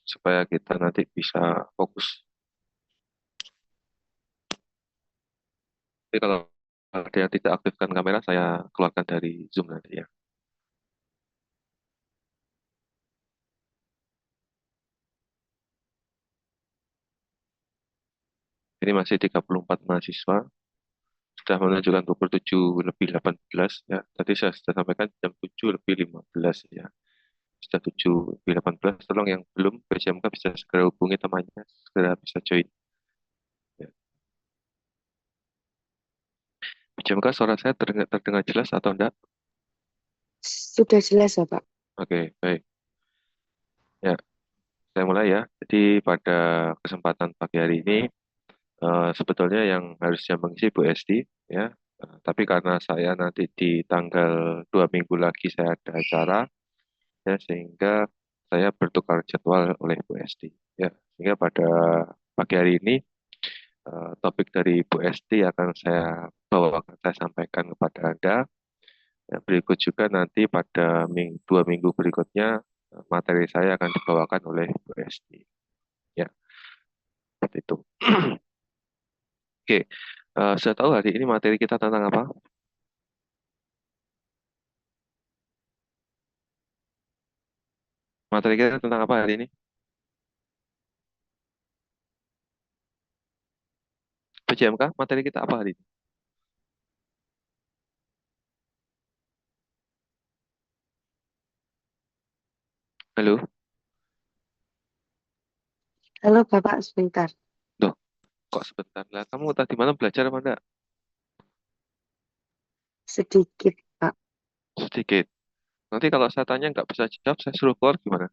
supaya kita nanti bisa fokus. Jadi kalau ada yang tidak aktifkan kamera, saya keluarkan dari Zoom nanti ya. Ini masih 34 mahasiswa, sudah menunjukkan pukul 7 lebih 18 ya. Tadi saya sudah sampaikan jam 7 lebih 15 ya. Sudah 7 lebih 18, tolong yang belum PJMK bisa segera hubungi temannya, segera bisa join. Ya. PJMK suara saya terdengar jelas atau enggak? Sudah jelas ya, Pak. Oke, baik. Ya, saya mulai ya. Jadi pada kesempatan pagi hari ini, sebetulnya yang harusnya mengisi Bu Esti, ya. Tapi karena saya nanti di tanggal 2 minggu lagi saya ada acara, ya, sehingga saya bertukar jadwal oleh Bu Esti. Ya, sehingga pada pagi hari ini topik dari Bu Esti akan saya bawakan, saya sampaikan kepada Anda. Ya, berikut juga nanti pada 2 minggu berikutnya materi saya akan dibawakan oleh Bu Esti. Ya, seperti itu. Oke, saya tahu hari ini materi kita tentang apa? Materi kita tentang apa hari ini? PJMK, materi kita apa hari ini? Halo? Halo, Bapak, sebentar. Loh, kok sebentar lah? Kamu tadi malam belajar apa enggak? Sedikit, Pak. Sedikit. Nanti kalau saya tanya nggak bisa jawab, saya suruh keluar gimana?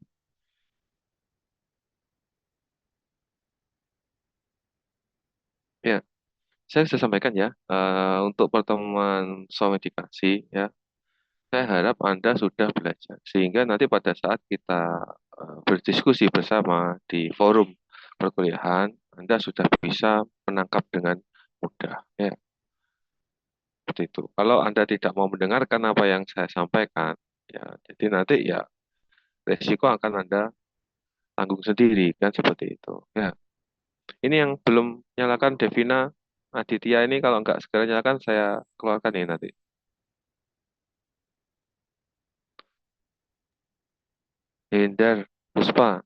Ya, saya sudah sampaikan ya, untuk pertemuan somedikasi, ya, saya harap Anda sudah belajar. Sehingga nanti pada saat kita berdiskusi bersama di forum perkuliahan, Anda sudah bisa menangkap dengan mudah. Ya, seperti itu. Kalau Anda tidak mau mendengarkan apa yang saya sampaikan, ya, jadi nanti ya resiko akan Anda tanggung sendiri, kan seperti itu. Ya, ini yang belum nyalakan Devina Aditya ini kalau nggak segera nyalakan saya keluarkan ini nanti. Hindar Puspa.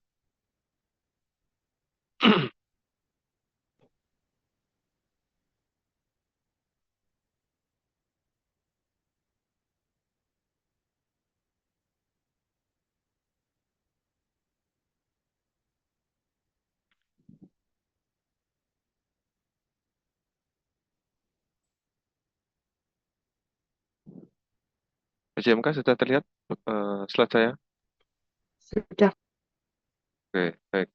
PJMK sudah terlihat slide saya? Sudah. Oke, baik.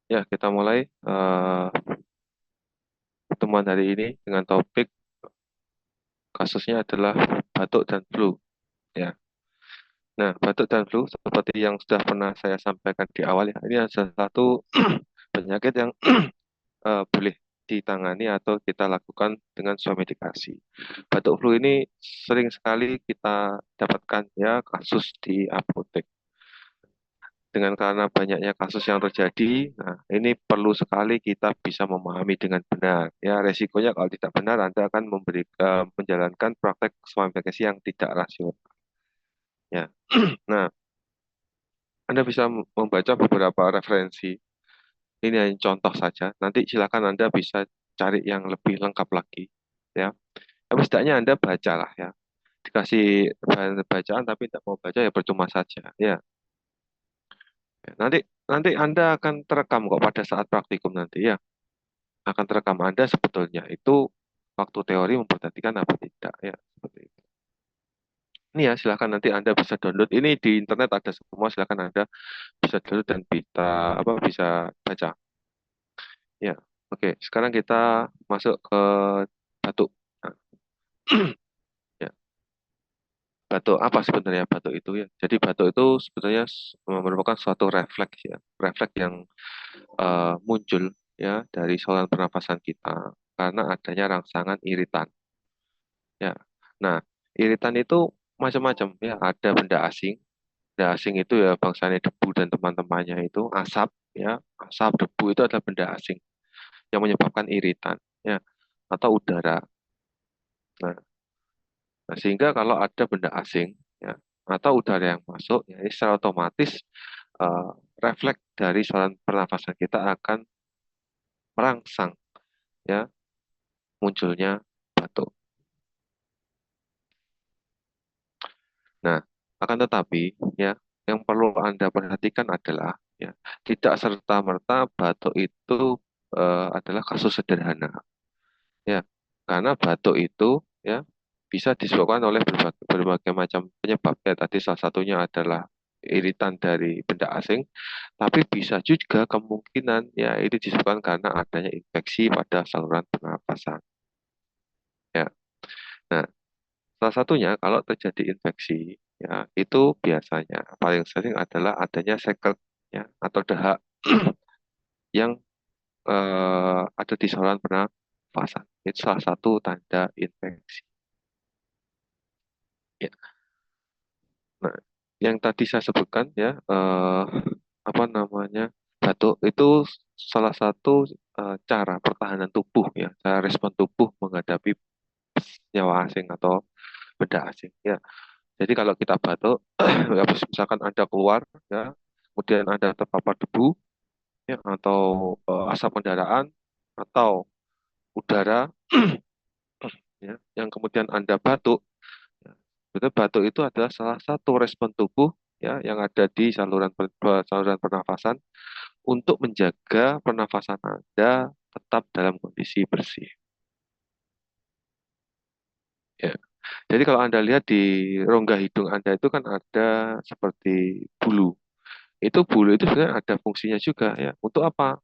Ya, kita mulai pertemuan hari ini dengan topik kasusnya adalah batuk dan flu. Ya. Nah, batuk dan flu seperti yang sudah pernah saya sampaikan di awal ya, ini adalah salah satu penyakit yang boleh ditangani atau kita lakukan dengan suami dikasih. Batuk flu ini sering sekali kita dapatkan ya kasus di apotek. Dengan karena banyaknya kasus yang terjadi, nah ini perlu sekali kita bisa memahami dengan benar. Ya, resikonya kalau tidak benar, Anda akan menjalankan praktek suami dikasih yang tidak rasional. Ya, nah Anda bisa membaca beberapa referensi. Ini hanya contoh saja. Nanti silakan Anda bisa cari yang lebih lengkap lagi. Ya, tapi setidaknya Anda bacalah ya. Dikasih bahan bacaan tapi tidak mau baca ya percuma saja. Ya, nanti nanti Anda akan terekam kok pada saat praktikum nanti ya. Akan terekam Anda sebetulnya itu waktu teori memperhatikan apa tidak ya. Seperti itu. Ini ya silakan nanti Anda bisa download. Ini di internet ada semua. Silakan Anda bisa download dan bisa apa bisa baca. Ya, oke. Sekarang kita masuk ke batuk. Nah, ya, batuk apa sebenarnya batuk itu ya? Jadi batuk itu sebenarnya merupakan suatu refleks ya, refleks yang muncul ya dari saluran pernapasan kita karena adanya rangsangan iritan. Ya, nah iritan itu macam-macam ya. Ada benda asing benda asing itu ya bangsanya debu dan teman-temannya itu asap, ya. Asap, debu itu adalah benda asing yang menyebabkan iritan, ya, atau udara. Nah, sehingga kalau ada benda asing, ya, atau udara yang masuk, ya, ini secara otomatis eh, refleks dari saluran pernafasan kita akan merangsang, ya, munculnya batuk. Nah, akan tetapi, ya, yang perlu Anda perhatikan adalah, ya, tidak serta-merta batuk itu adalah kasus sederhana, ya, karena batuk itu, ya, bisa disebabkan oleh berbagai macam penyebab. Ya, tadi salah satunya adalah iritan dari benda asing, tapi bisa juga kemungkinan, ya, ini disebabkan karena adanya infeksi pada saluran pernafasan. Ya, nah, salah satunya kalau terjadi infeksi, ya, itu biasanya paling sering adalah adanya seket, ya, atau dahak yang ada di saluran pernafasan. Itu salah satu tanda infeksi. Ya. Nah, yang tadi saya sebutkan, ya, apa namanya, batuk itu salah satu cara pertahanan tubuh, ya, cara respon tubuh menghadapi nyawa asing atau benda asing, ya. Jadi kalau kita batuk, ya, misalkan Anda keluar, ya, kemudian Anda terpapar debu, ya, atau asap kendaraan, atau udara, ya, yang kemudian Anda batuk, ya, betul, batuk itu adalah salah satu respon tubuh, ya, yang ada di saluran pernafasan untuk menjaga pernafasan Anda tetap dalam kondisi bersih. Ya. Jadi kalau Anda lihat di rongga hidung Anda itu kan ada seperti bulu. Bulu itu sebenarnya ada fungsinya juga, ya. Untuk apa?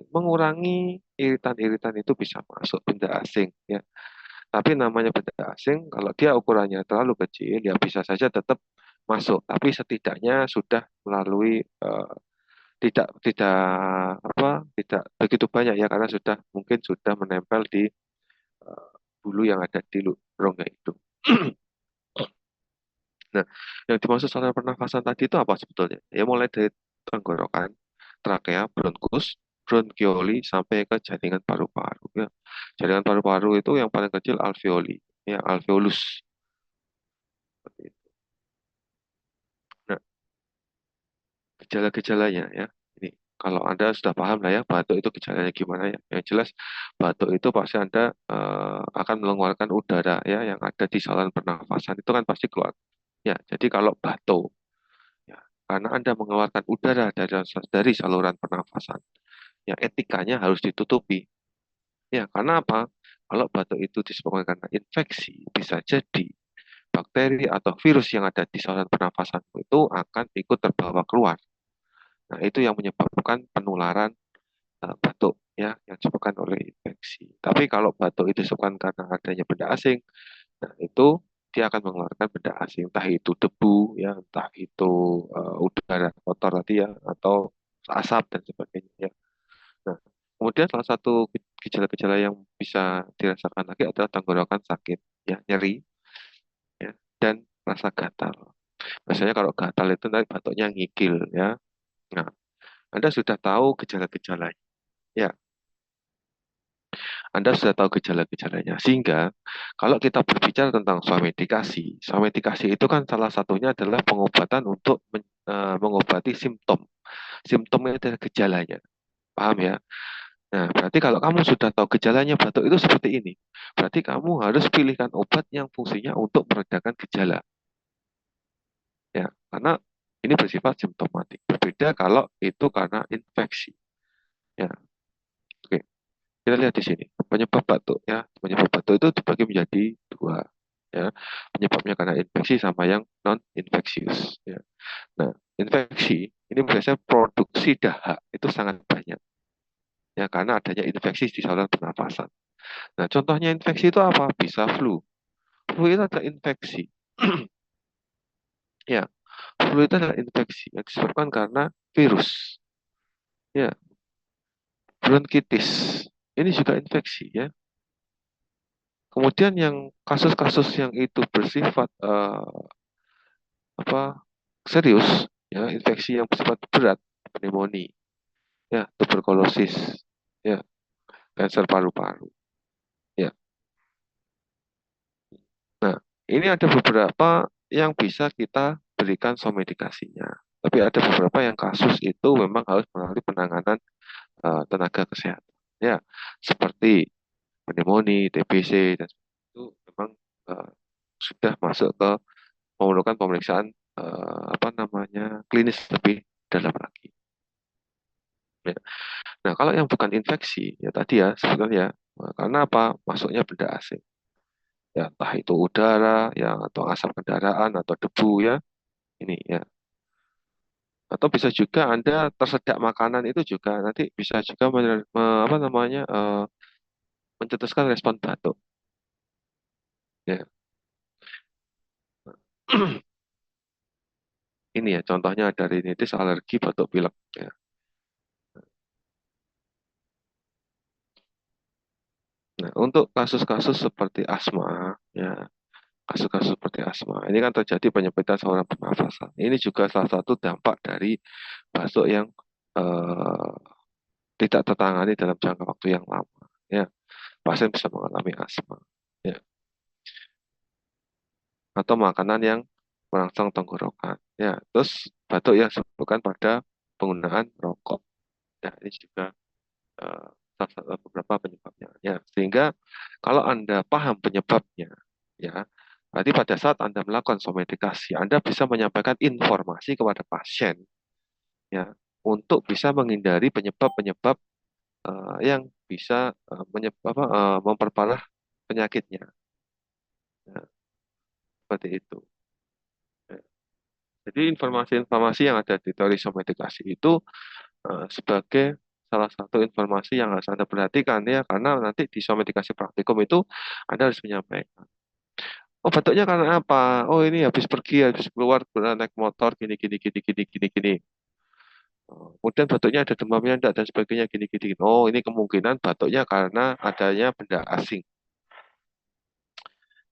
Mengurangi iritan-iritan itu bisa masuk benda asing, ya. Tapi namanya benda asing, kalau dia ukurannya terlalu kecil, ya bisa saja tetap masuk. Tapi setidaknya sudah melalui tidak tidak tidak begitu banyak, ya, karena sudah mungkin sudah menempel di eh, bulu yang ada di rongga hidung. Nah, yang dimaksud saluran pernafasan tadi itu apa sebetulnya? Ya, mulai dari tenggorokan, trakea, bronkus, bronkioli, sampai ke jaringan paru-paru. Ya. Jaringan paru-paru itu yang paling kecil alveoli, ya, alveolus. Seperti itu. Nah, gejala-gejalanya, ya. Ini kalau Anda sudah paham lah, ya, batuk itu gejalanya gimana, ya. Yang jelas batuk itu pasti Anda akan mengeluarkan udara, ya, yang ada di saluran pernafasan itu kan pasti keluar. Ya, jadi kalau batuk, ya, karena Anda mengeluarkan udara dari saluran pernafasan, ya, etikanya harus ditutupi. Ya, karena apa? Kalau batuk itu disebabkan karena infeksi, bisa jadi bakteri atau virus yang ada di saluran pernafasan itu akan ikut terbawa keluar. Nah, itu yang menyebabkan penularan batuk, ya, yang disebabkan oleh infeksi. Tapi kalau batuk itu disebabkan karena adanya benda asing, nah, itu dia akan mengeluarkan benda asing, entah itu debu, ya, entah itu udara kotor tadi, ya, atau asap dan sebagainya, ya. Nah, kemudian salah satu gejala-gejala yang bisa dirasakan lagi adalah tenggorokan sakit, ya, nyeri, ya, dan rasa gatal. Biasanya kalau gatal itu nanti batuknya ngigil, ya. Nah, Anda sudah tahu gejala-gejalanya. Ya, Anda sudah tahu gejala-gejalanya. Sehingga kalau kita berbicara tentang swab medikasi itu kan salah satunya adalah pengobatan untuk mengobati simptom. Simptomnya adalah gejalanya. Paham, ya? Nah, berarti kalau kamu sudah tahu gejalanya batuk itu seperti ini, berarti kamu harus pilihkan obat yang fungsinya untuk meredakan gejala. Ya, karena ini bersifat simptomatik. Berbeda kalau itu karena infeksi. Ya, oke. Kita lihat di sini. Penyebab batuk, ya. Penyebab batuk itu dibagi menjadi dua. Ya, penyebabnya karena infeksi sama yang non infeksius. Ya. Nah, infeksi ini biasanya produksi dahak itu sangat banyak. Ya, karena adanya infeksi di saluran pernafasan. Nah, contohnya infeksi itu apa? Bisa flu. Flu itu adalah infeksi. Ya, flu itu adalah infeksi yang disebabkan karena virus. Ya, bronkitis. Ini juga infeksi, ya. Kemudian yang kasus-kasus yang itu bersifat apa? serius, ya, infeksi yang bersifat berat, pneumonia, ya, tuberkulosis, ya, kanker paru-paru, ya. Nah, ini ada beberapa yang bisa kita berikan somedikasinya. Tapi ada beberapa yang kasus itu memang harus melalui penanganan tenaga kesehatan. Ya, seperti pneumonia, TBC, dan itu memang eh, sudah masuk ke memerlukan pemeriksaan apa namanya klinis lebih dalam lagi. Ya. Nah, kalau yang bukan infeksi, ya tadi ya sebetulnya karena apa? Masuknya benda asing. Ya, entah itu udara, ya atau asap kendaraan atau debu ya. Ini ya. Atau bisa juga Anda tersedak makanan itu juga nanti bisa juga apa namanya mencetuskan respon batuk. Ya. Ini ya contohnya ada rinitis, alergi, batuk pilek. Ya. Nah, untuk kasus-kasus seperti asma, ya kasus-kasus seperti asma, ini kan terjadi penyempitan saluran pernafasan. Ini juga salah satu dampak dari batuk yang eh, tidak tertangani dalam jangka waktu yang lama. Ya, pasien bisa mengalami asma. Ya, atau makanan yang merangsang tenggorokan. Ya, terus batuk yang disebabkan pada penggunaan rokok. Ya, ini juga eh, beberapa penyebabnya. Ya, sehingga kalau Anda paham penyebabnya, ya, berarti pada saat Anda melakukan somedikasi, Anda bisa menyampaikan informasi kepada pasien, ya, untuk bisa menghindari penyebab-penyebab yang bisa memperparah penyakitnya. Ya, seperti itu. Ya. Jadi informasi-informasi yang ada di teori somedikasi itu sebagai salah satu informasi yang harus Anda perhatikan ya, karena nanti di somedikasi praktikum itu Anda harus menyampaikan. Oh, batuknya karena apa? Oh, ini habis pergi, habis keluar, naik motor, gini, gini, gini, gini, gini, gini. Oh, kemudian batuknya ada demamnya enggak dan sebagainya, gini, gini, gini. Oh, ini kemungkinan batuknya karena adanya benda asing.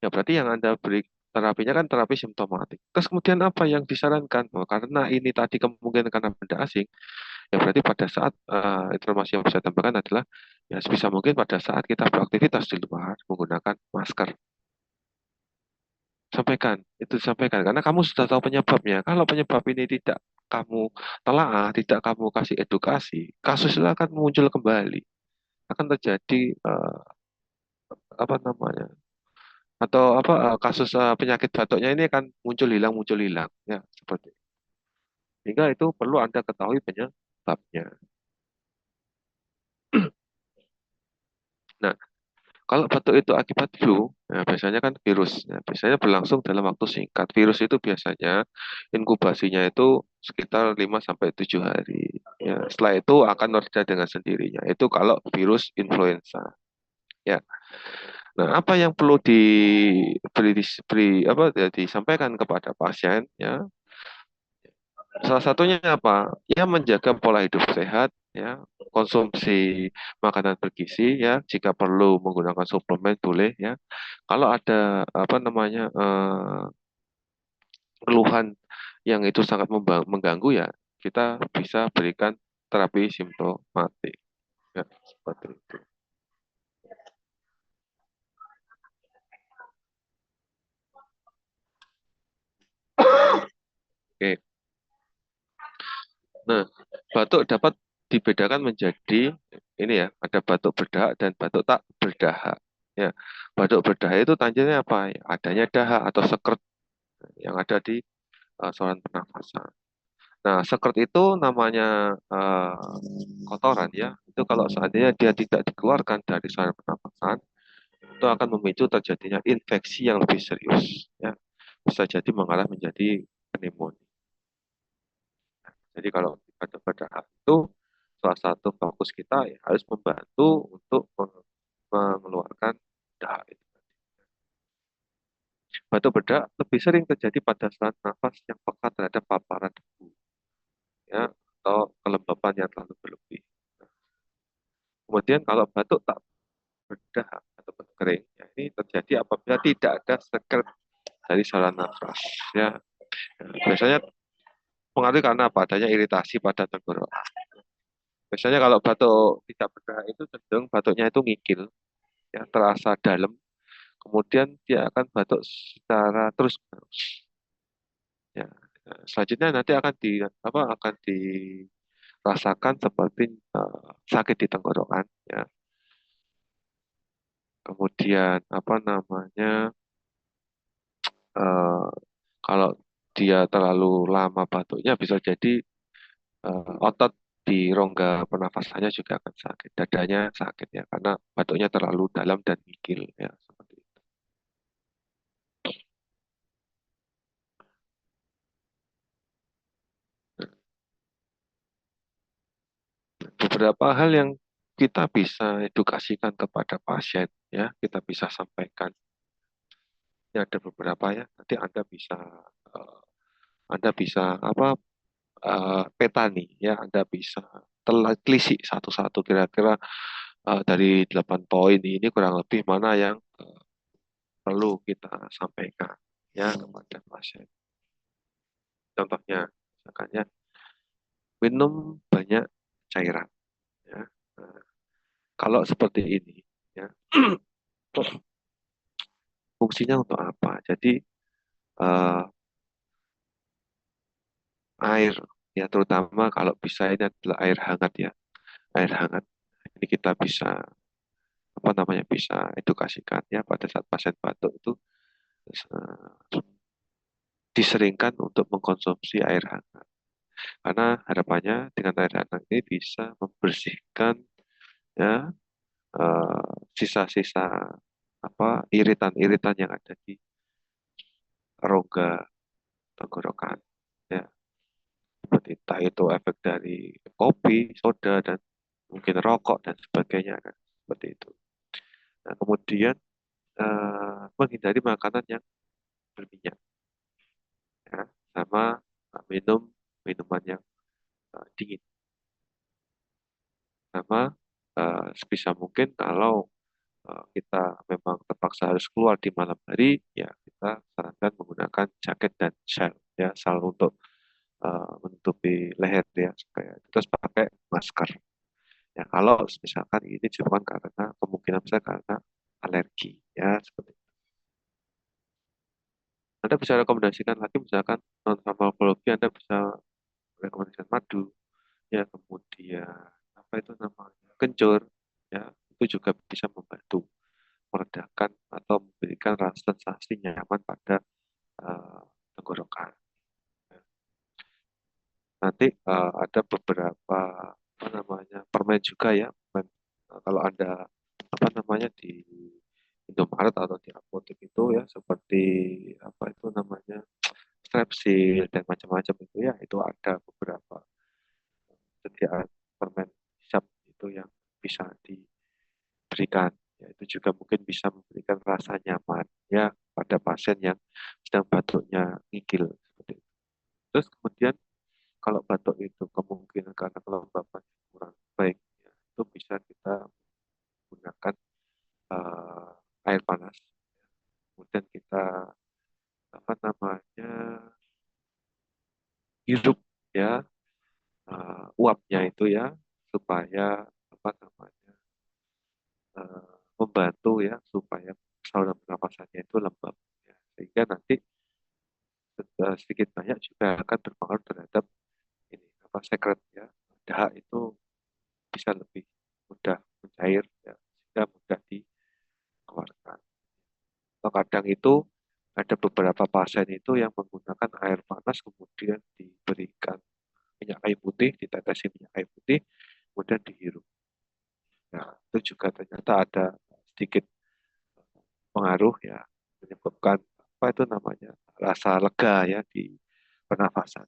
Ya, berarti yang Anda beri terapinya kan terapi simptomatik. Terus kemudian apa yang disarankan? Oh, karena ini tadi kemungkinan karena benda asing. Ya berarti pada saat informasi yang bisa tambahkan adalah ya sebisa mungkin pada saat kita beraktivitas di luar menggunakan masker. Sampaikan, itu disampaikan karena kamu sudah tahu penyebabnya. Kalau penyebab ini tidak kamu telaah, tidak kamu kasih edukasi, kasus itu akan muncul kembali. Akan terjadi apa namanya? Atau apa kasus penyakit batuknya ini akan muncul hilang ya seperti itu. Sehingga itu perlu Anda ketahui penyebabnya. Nah, kalau batuk itu akibat flu, ya biasanya kan virus. Ya, biasanya berlangsung dalam waktu singkat. Virus itu biasanya inkubasinya itu sekitar 5 sampai 7 hari. Ya, setelah itu akan mereda dengan sendirinya. Itu kalau virus influenza. Ya. Nah, apa yang perlu apa ya, disampaikan kepada pasien ya? Salah satunya apa? Ya menjaga pola hidup sehat, ya konsumsi makanan bergizi, ya jika perlu menggunakan suplemen boleh, ya. Kalau ada apa namanya keluhan yang itu sangat mengganggu ya, kita bisa berikan terapi simptomatik, ya seperti itu. Oke. Nah, batuk dapat dibedakan menjadi ini ya, ada batuk berdahak dan batuk tak berdahak. Ya, batuk berdahak itu tandanya apa? Adanya dahak atau sekret yang ada di saluran pernafasan. Nah, sekret itu namanya kotoran ya. Itu kalau seandainya dia tidak dikeluarkan dari saluran pernafasan, itu akan memicu terjadinya infeksi yang lebih serius. Ya, bisa jadi mengarah menjadi pneumonia. Jadi kalau pada hal itu salah satu fokus kita ya harus membantu untuk mengeluarkan dahak itu. Batuk bedak lebih sering terjadi pada saat nafas yang peka terhadap paparan debu ya atau kelembapan yang terlalu berlebih. Kemudian kalau batuk tak berdahak ataupun kering, ya, ini terjadi apabila tidak ada sekret dari saluran nafas. Ya, biasanya pengaruh karena apa? Adanya iritasi pada tenggorokan. Biasanya kalau batuk tidak berdarah itu cenderung batuknya itu ngikil, ya, terasa dalam. Kemudian dia akan batuk secara terus menerus. Ya. Selanjutnya nanti akan dirasakan seperti sakit di tenggorokan. Ya. Kemudian apa namanya? eh, Kalau dia terlalu lama batuknya bisa jadi otot di rongga pernafasannya juga akan sakit, dadanya sakit ya karena batuknya terlalu dalam dan mikil ya seperti itu. Beberapa hal yang kita bisa edukasikan kepada pasien ya, kita bisa sampaikan. Ini ada beberapa ya. Nanti eh, Anda bisa apa peta nih ya, Anda bisa telisik satu-satu kira-kira dari 8 poin ini kurang lebih mana yang perlu kita sampaikan ya kepada pasien. Contohnya, misalkan ya, minum banyak cairan. Ya. Nah, kalau seperti ini, ya, fungsinya untuk apa? Jadi eh, air, ya terutama kalau bisa ini adalah air hangat ya, air hangat. Ini kita bisa apa namanya bisa edukasikan ya pada saat pasien batuk itu eh, diseringkan untuk mengkonsumsi air hangat. Karena harapannya dengan air hangat ini bisa membersihkan ya sisa-sisa apa iritan-iritan yang ada di rongga tenggorokan ya seperti entah itu efek dari kopi, soda dan mungkin rokok dan sebagainya kan seperti itu. Nah, kemudian menghindari makanan yang berminyak ya sama minum minuman yang dingin sama sebisa mungkin kalau kita memang terpaksa harus keluar di malam hari, ya kita sarankan menggunakan jaket dan shell, ya, shell untuk menutupi leher ya, supaya terus pakai masker. Ya, kalau misalkan ini cuma karena kemungkinan besar karena alergi, ya, seperti itu. Anda bisa rekomendasikan lagi, misalkan non farmakologi, Anda bisa rekomendasikan madu, ya, kemudian apa itu namanya, kencur, ya, itu juga bisa membantu meredakan atau memberikan rasa sensasi nyaman pada eh, tenggorokan. Nanti ada beberapa apa namanya permen juga ya. Permen, kalau Anda apa namanya di Indomaret atau di apotek itu ya seperti apa itu namanya Strepsil dan macam-macam itu ya itu ada beberapa sediaan permen hisap itu yang bisa diberikan. Ya, itu juga mungkin bisa memberikan rasa nyaman ya pada pasien yang sedang batuknya ngikil seperti itu. Terus kemudian kalau batuk itu kemungkinan karena kelembapan kurang baik, ya, itu bisa kita gunakan air panas. Kemudian kita apa namanya hirup ya uapnya itu ya supaya apa namanya membantu ya supaya saluran pernapasannya itu lembab. Ya. Sehingga nanti sedikit banyak juga akan berpengaruh terhadap ini apa sekret ya dahak itu bisa lebih mudah mencair ya sehingga mudah dikeluarkan. Atau kadang itu ada beberapa pasien itu yang menggunakan air panas kemudian diberikan minyak kayu putih, ditetesi minyak kayu putih, kemudian dihirup. Nah, itu juga ternyata ada sedikit pengaruh ya menyebabkan apa itu namanya rasa lega ya di pernafasan.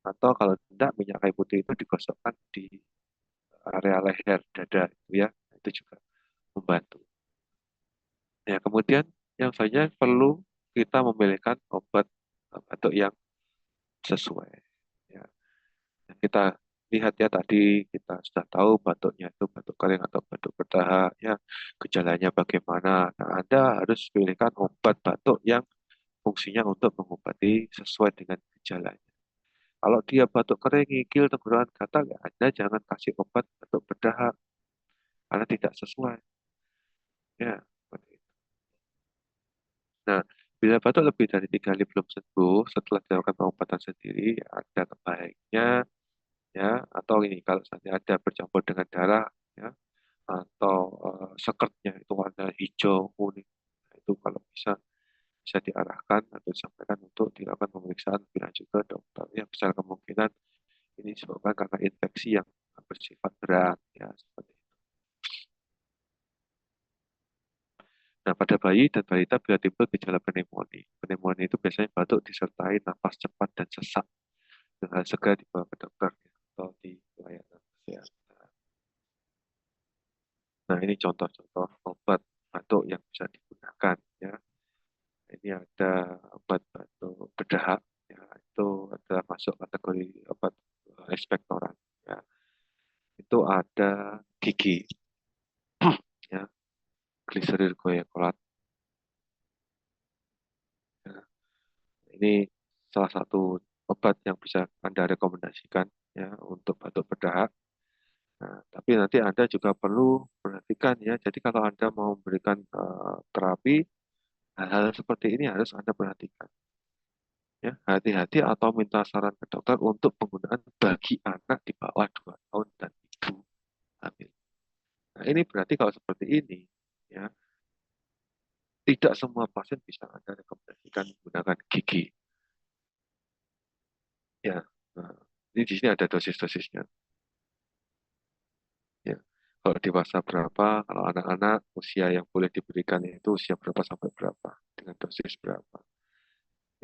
Atau kalau tidak minyak kayu putih itu digosokkan di area leher dada itu ya, itu juga membantu. Ya, kemudian yang selanjutnya perlu kita memilihkan obat batuk yang sesuai. Ya, kita lihat ya tadi kita sudah tahu batuknya itu batuk kering atau batuk berdahak, ya gejalanya bagaimana. Nah, Anda harus pilihkan obat batuk yang fungsinya untuk mengobati sesuai dengan gejalanya. Kalau dia batuk kering, ngigil, tenggorokan gatal, ya Anda jangan kasih obat batuk berdahak karena tidak sesuai. Ya, seperti itu. Nah, bila batuk lebih dari 3 hari belum sembuh setelah dilakukan pengobatan sendiri, ya ada kebaiknya ya, atau ini kalau misalnya ada bercampur dengan darah ya, atau sekertnya itu warna hijau kuning. Nah, itu kalau bisa diarahkan atau disampaikan untuk dilakukan pemeriksaan lebih lanjut ke dokter. Yang besar kemungkinan ini disebabkan karena infeksi yang bersifat berat ya seperti itu. Nah, pada bayi dan balita bila timbul gejala pneumonia. Pneumonia itu biasanya batuk disertai nafas cepat dan sesak. Dengan segera dibawa ke dokter ya, atau di pelayanan kesehatan. Nah, ini contoh-contoh obat batuk yang bisa digunakan ya. Ini ada obat batuk bedahak ya, itu adalah masuk kategori obat ekspektoran ya. Itu ada gigi ya, gliseril goekolat ya. Ini salah satu obat yang bisa Anda rekomendasikan ya untuk batuk berdahak. Nah, tapi nanti Anda juga perlu perhatikan ya. Jadi kalau Anda mau memberikan terapi, hal-hal seperti ini harus Anda perhatikan. Ya, hati-hati atau minta saran ke dokter untuk penggunaan bagi anak di bawah 2 tahun dan ibu hamil. Nah, ini berarti kalau seperti ini, ya, tidak semua pasien bisa Anda rekomendasikan menggunakan gigi. Ya, nah, ini di sini ada dosis-dosisnya. Ya. Kalau dewasa berapa, kalau anak-anak usia yang boleh diberikan itu usia berapa sampai berapa, dengan dosis berapa.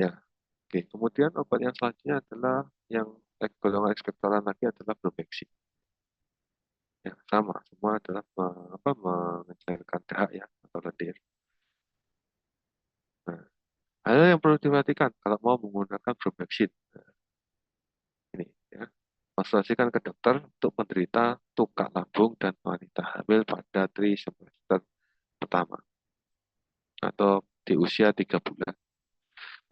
Ya, oke. Kemudian obat yang selanjutnya adalah yang golongan ekspektoran lagi adalah Bromexin. Ya, sama, semua adalah mengencangkan dahak ya, atau lendir. Nah, hal yang perlu diperhatikan kalau mau menggunakan Bromexin. Nah, ini ya. Konsultasikan ke dokter untuk penderita tukak lambung dan wanita hamil pada trimester pertama atau di usia 3 bulan.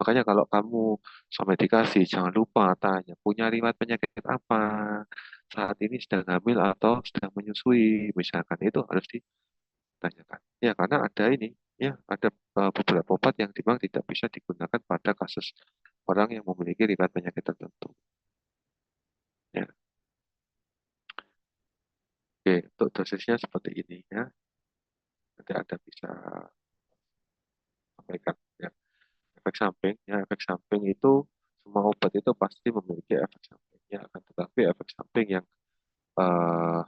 Makanya kalau kamu sampai dikasih, jangan lupa tanya, punya riwayat penyakit apa, saat ini sedang hamil atau sedang menyusui, misalkan itu harus ditanyakan. Ya, karena ada ini, ya, ada beberapa obat yang memang tidak bisa digunakan pada kasus orang yang memiliki riwayat penyakit tertentu. Ya, oke, untuk dosisnya seperti ini ya, nanti ada bisa sampaikan. Ya, efek samping itu semua obat itu pasti memiliki efek sampingnya, akan tetapi efek samping yang eh,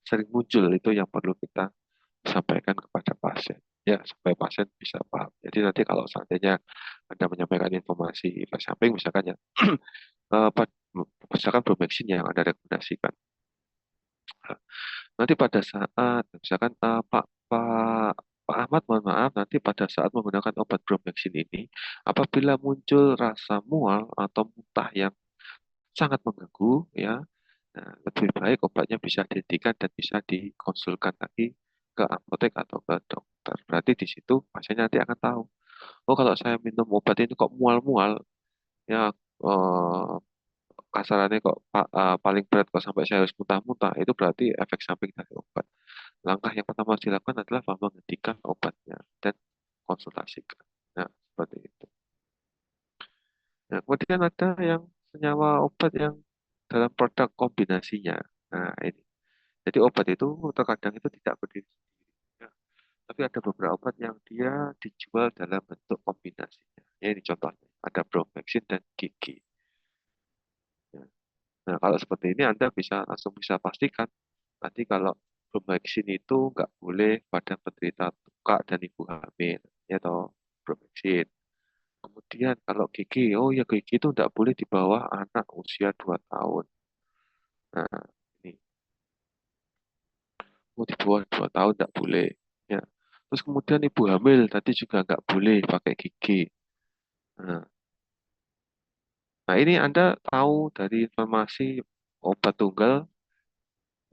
sering muncul itu yang perlu kita sampaikan kepada pasien ya supaya pasien bisa paham. Jadi nanti kalau seandainya Anda menyampaikan informasi efek samping misalkan ya eh, pad- misalkan Bromexin yang Anda rekomendasikan. Nanti pada saat misalkan Pak Pak Ahmad mohon maaf nanti pada saat menggunakan obat Bromexin ini apabila muncul rasa mual atau muntah yang sangat mengganggu ya. Nah, lebih baik obatnya bisa dihentikan dan bisa dikonsulkan lagi ke apotek atau ke dokter. Berarti di situ pasien nanti akan tahu, oh kalau saya minum obat ini kok mual-mual, ya eh, kasarannya kok paling berat kok sampai saya harus muntah-muntah, itu berarti efek samping dari obat. Langkah yang pertama harus dilakukan adalah menghentikan obatnya dan konsultasikan. Nah, seperti itu. Nah, kemudian ada yang senyawa obat yang dalam produk kombinasinya. Nah, ini. Jadi obat itu terkadang itu tidak berdiri sendiri. Ya. Tapi ada beberapa obat yang dia dijual dalam bentuk kombinasinya. Ya, ini contohnya. Ada Bromexin dan Gigi. Ya. Nah, kalau seperti ini Anda bisa langsung bisa pastikan. Nanti kalau Bromexin itu nggak boleh pada penderita tukak dan ibu hamil. Ya toh, Bromexin. Kemudian kalau Gigi, oh ya Gigi itu nggak boleh di bawah anak usia 2 tahun. Nah, ini. Oh, di bawah 2 tahun nggak boleh. Ya. Terus kemudian ibu hamil tadi juga nggak boleh pakai gigi. Nah, nah, ini Anda tahu dari informasi obat tunggal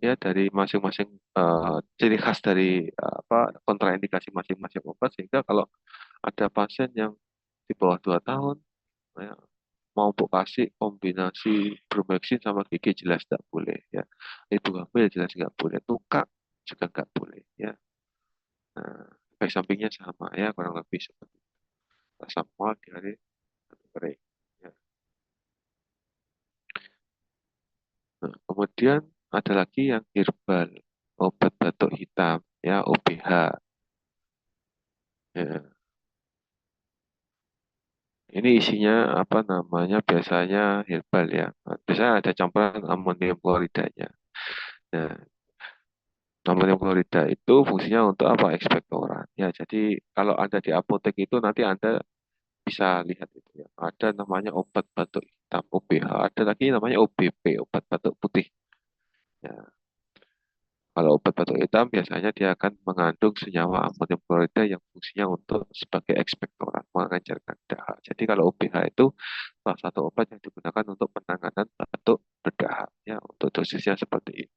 ya dari masing-masing ciri khas dari apa kontraindikasi masing-masing obat sehingga kalau ada pasien yang di bawah 2 tahun ya, mau bu kasih kombinasi bromhexin sama gigi jelas tidak boleh ya. Ibu hamil jelas nggak boleh. Tukak juga nggak boleh ya. Nah, efek sampingnya sama ya kurang lebih seperti itu. Rasa mual, diare, batuk kering. Ya. Nah, kemudian ada lagi yang herbal, obat batuk hitam ya OBH. Ya. Ini isinya apa namanya biasanya herbal ya. Biasanya ada campuran amonium kloridanya. Nah, amonium klorida itu fungsinya untuk apa? Ekspektoran. Ya, jadi kalau Anda di apotek itu nanti Anda bisa lihat itu ya. Ada namanya obat batuk hitam OBH, ada lagi namanya OBP, obat batuk putih. Ya, kalau obat batuk hitam biasanya dia akan mengandung senyawa amonium klorida yang fungsinya untuk sebagai ekspektoran, mengencerkan dahak. Jadi kalau OBH itu salah satu obat yang digunakan untuk penanganan batuk berdahak. Ya, untuk dosisnya seperti ini.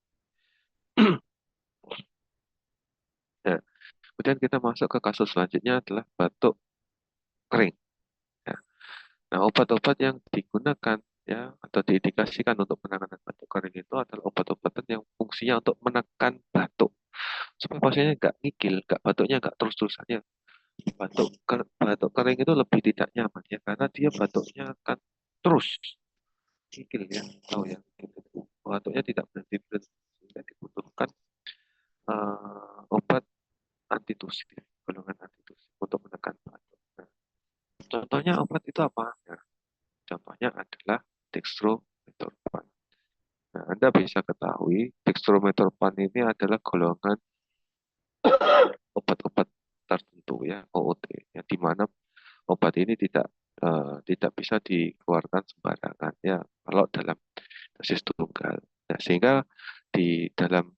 Nah, kemudian kita masuk ke kasus selanjutnya adalah batuk kering. Ya. Nah, obat-obat yang digunakan ya atau diindikasikan untuk penanganan batuk kering itu adalah obat-obatan yang fungsinya untuk menekan batuk supaya pasiennya nggak ngikil, nggak batuknya nggak terus-terusan ya. Batuk kering itu lebih tidak nyaman ya karena dia batuknya akan terus ngikil ya, tahu ya. Gitu. Batuknya tidak berhenti berhenti sehingga dibutuhkan obat antitusif, golongan antitusif untuk menekan batuk. Nah, contohnya obat itu apa? Nah, contohnya adalah dextromethorphan. Nah, Anda bisa ketahui dextromethorphan ini adalah golongan obat-obat tertentu ya, OOT, ya, di mana obat ini tidak bisa dikeluarkan sembarangan ya kalau dalam dosis tunggal. Nah, sehingga di dalam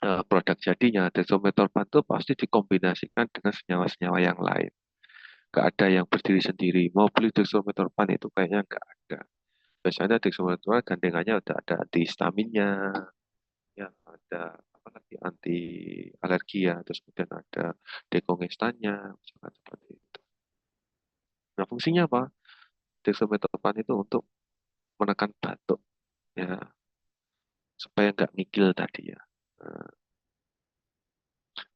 produk jadinya dextromethorphan itu pasti dikombinasikan dengan senyawa-senyawa yang lain. Gak ada yang berdiri sendiri. Mau beli dextromethorphan itu kayaknya nggak ada. Biasanya dextromethorphan gandengannya udah ada antihistaminnya, ya ada apa lagi anti alergi ya, terus kemudian ada dekongestannya, misalkan seperti itu. Nah, fungsinya apa? Dextromethorphan itu untuk menekan batuk, ya supaya nggak ngigil tadi ya. Nah,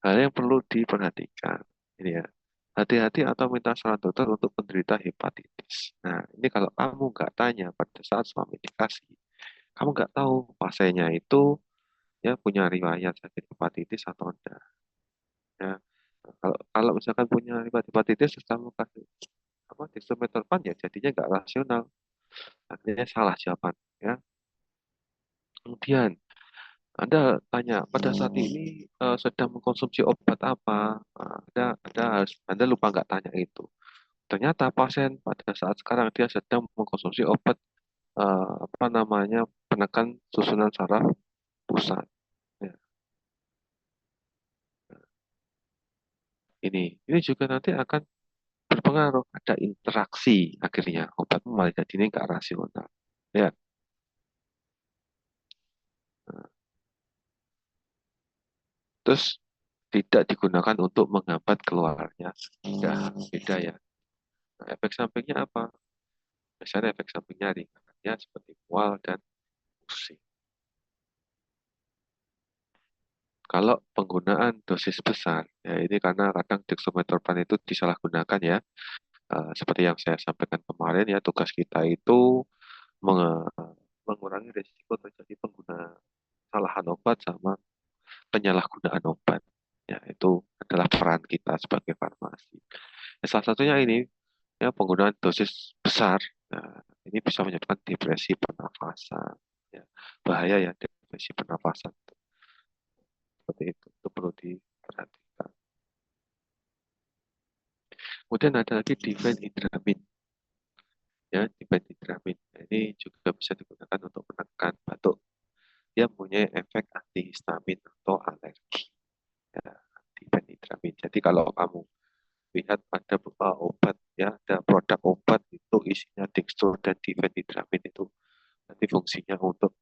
hal yang perlu diperhatikan ini ya, hati-hati atau minta saran dokter untuk penderita hepatitis. Nah, ini kalau kamu nggak tanya pada saat suami dikasih, kamu nggak tahu pasiennya itu ya punya riwayat sakit hepatitis atau enggak. Ya, kalau kalau misalkan punya riwayat hepatitis, terus kamu kasih apa dextromethorphan ya jadinya nggak rasional, akhirnya salah jawaban. Ya, kemudian Anda tanya pada saat ini sedang mengkonsumsi obat apa? Anda harus Anda lupa nggak tanya itu. Ternyata pasien pada saat sekarang dia sedang mengkonsumsi obat apa namanya penekan susunan saraf pusat. Ya, ini juga nanti akan berpengaruh ada interaksi akhirnya obat malah jadi ini nggak rasional. Ya, nah, terus tidak digunakan untuk menghambat keluarnya. Beda ya. Nah, efek sampingnya apa? Biasanya efek sampingnya ringan ya seperti mual dan pusing. Kalau penggunaan dosis besar, ya ini karena kadang dextromethorphan itu disalahgunakan ya. Seperti yang saya sampaikan kemarin ya, tugas kita itu menge- mengurangi risiko terjadi pengguna kesalahan obat sama penyalahgunaan obat. Ya, itu adalah peran kita sebagai farmasi. Ya, salah satunya ini ya penggunaan dosis besar. Nah, ini bisa menyebabkan depresi pernafasan. Ya, bahaya ya depresi pernafasan. Seperti itu perlu diperhatikan. Kemudian ada lagi difenhidramine. Ya, difenhidramine. Nah, ini juga bisa digunakan untuk menekan batuk. Dia punya efek antihistamin atau alergi. Ya, difenhidramine. Jadi kalau kamu lihat ada beberapa obat ya, ada produk obat itu isinya dextro dan difenhidramine itu nanti fungsinya untuk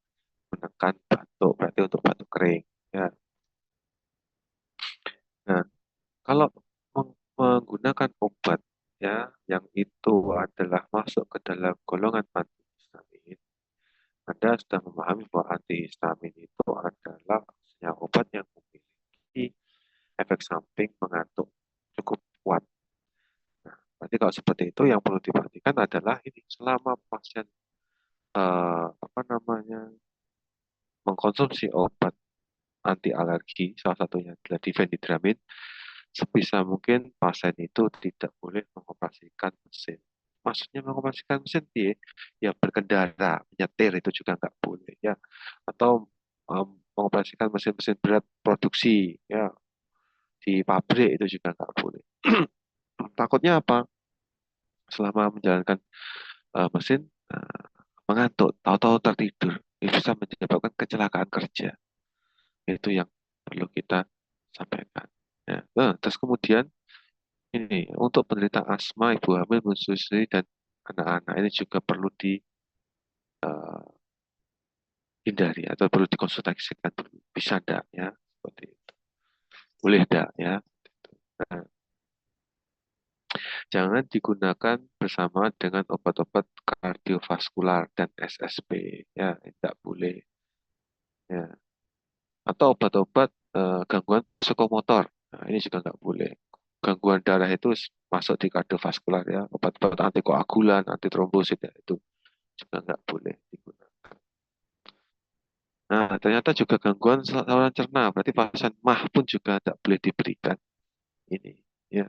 menekan batuk, berarti untuk batuk kering. Ya. Nah, kalau menggunakan obat ya yang itu adalah masuk ke dalam bahwa antihistamin itu adalah senyawa obat yang memiliki efek samping mengantuk cukup kuat. Nah, nanti kalau seperti itu yang perlu diperhatikan adalah ini selama pasien apa namanya mengkonsumsi obat anti alergi, salah satunya adalah difenidramin, sebisa mungkin pasien itu tidak boleh mengoperasikan mesin. Maksudnya mengoperasikan mesin, ya berkendara, menyetir itu juga nggak boleh ya, atau mengoperasikan mesin-mesin berat produksi ya di pabrik itu juga nggak boleh. Takutnya apa? Selama menjalankan mesin mengantuk, tahu-tahu tertidur, itu bisa menyebabkan kecelakaan kerja. Itu yang perlu kita sampaikan. Ya. Nah, terus kemudian ini untuk penderita asma, ibu hamil, menyusui dan anak-anak ini juga perlu dihindari atau perlu dikonsultasikan dulu. Bisa enggak ya? Seperti itu. Boleh enggak ya? Nah, jangan digunakan bersama dengan obat-obat kardiovaskular dan SSP. Ya, tidak boleh. Ya. Atau obat-obat gangguan psikomotor. Nah, ini juga nggak boleh. Gangguan darah itu masuk di kardiovaskular ya. Obat-obat antikoagulan, antitrombosit ya, itu juga nggak boleh digunakan. Nah, ternyata juga gangguan saluran cerna. Berarti pasien MAH pun juga tidak boleh diberikan ini. Ya,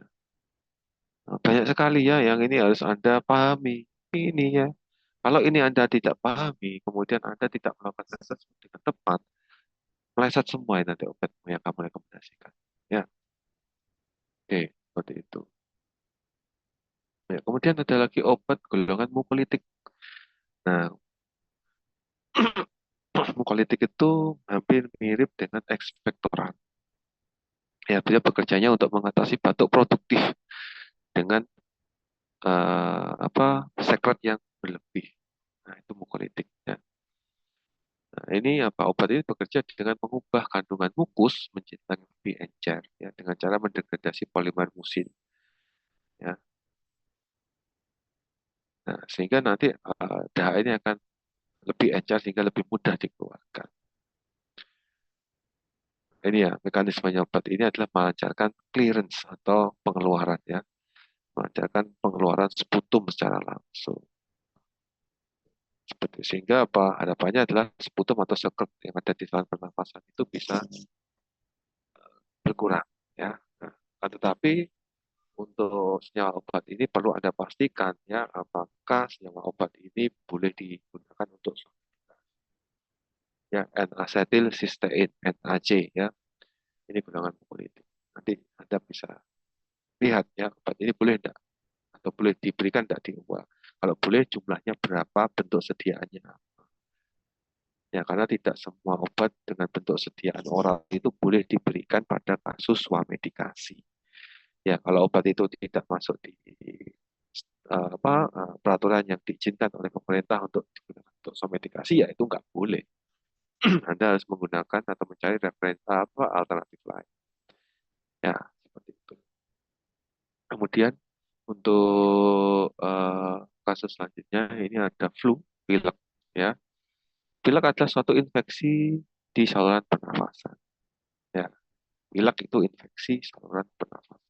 nah, banyak sekali ya yang ini harus Anda pahami. Ini ya. Kalau ini Anda tidak pahami, kemudian Anda tidak melakukan assessment dengan tepat, meleset semua ini nanti obat yang kamu rekomendasikan. Ya, oke, seperti itu. Ya, kemudian ada lagi obat golongan mukolitik. Nah, mukolitik itu hampir mirip dengan ekspektoran. Ya, dia bekerjanya untuk mengatasi batuk produktif dengan sekret yang berlebih. Nah, itu mukolitik. Ya. Nah, ini apa? Obat ini bekerja dengan mengubah kandungan mukus menjadi lebih encer, ya, dengan cara mendegradasi polimer musin. Ya. Nah, sehingga nanti dahak ini akan lebih encer sehingga lebih mudah dikeluarkan. Ini ya, mekanismenya obat ini adalah melancarkan clearance atau pengeluaran ya, melancarkan pengeluaran sputum secara langsung. Seperti sehingga apa harapannya adalah sputum atau sekret yang ada di saluran pernafasan itu bisa berkurang ya. Nah, tetapi untuk senyawa obat ini perlu Anda pastikan ya apakah senyawa obat ini boleh digunakan untuk ya N-acetyl cysteine NAC ya. Ini golongan politik. Nanti Anda bisa lihat ya obat ini boleh enggak atau boleh diberikan enggak di luar. Kalau boleh jumlahnya berapa, bentuk sediaannya. Ya, karena tidak semua obat dengan bentuk sediaan oral itu boleh diberikan pada kasus swamedikasi. Ya, kalau obat itu tidak masuk di peraturan yang diizinkan oleh pemerintah untuk digunakan untuk swamedikasi, ya itu nggak boleh. Anda harus menggunakan atau mencari referensi alternatif lain. Ya, seperti itu. Kemudian untuk kasus selanjutnya ini ada flu, pilek, ya. Pilek adalah suatu infeksi di saluran pernafasan. Ya, pilek itu infeksi saluran pernafasan.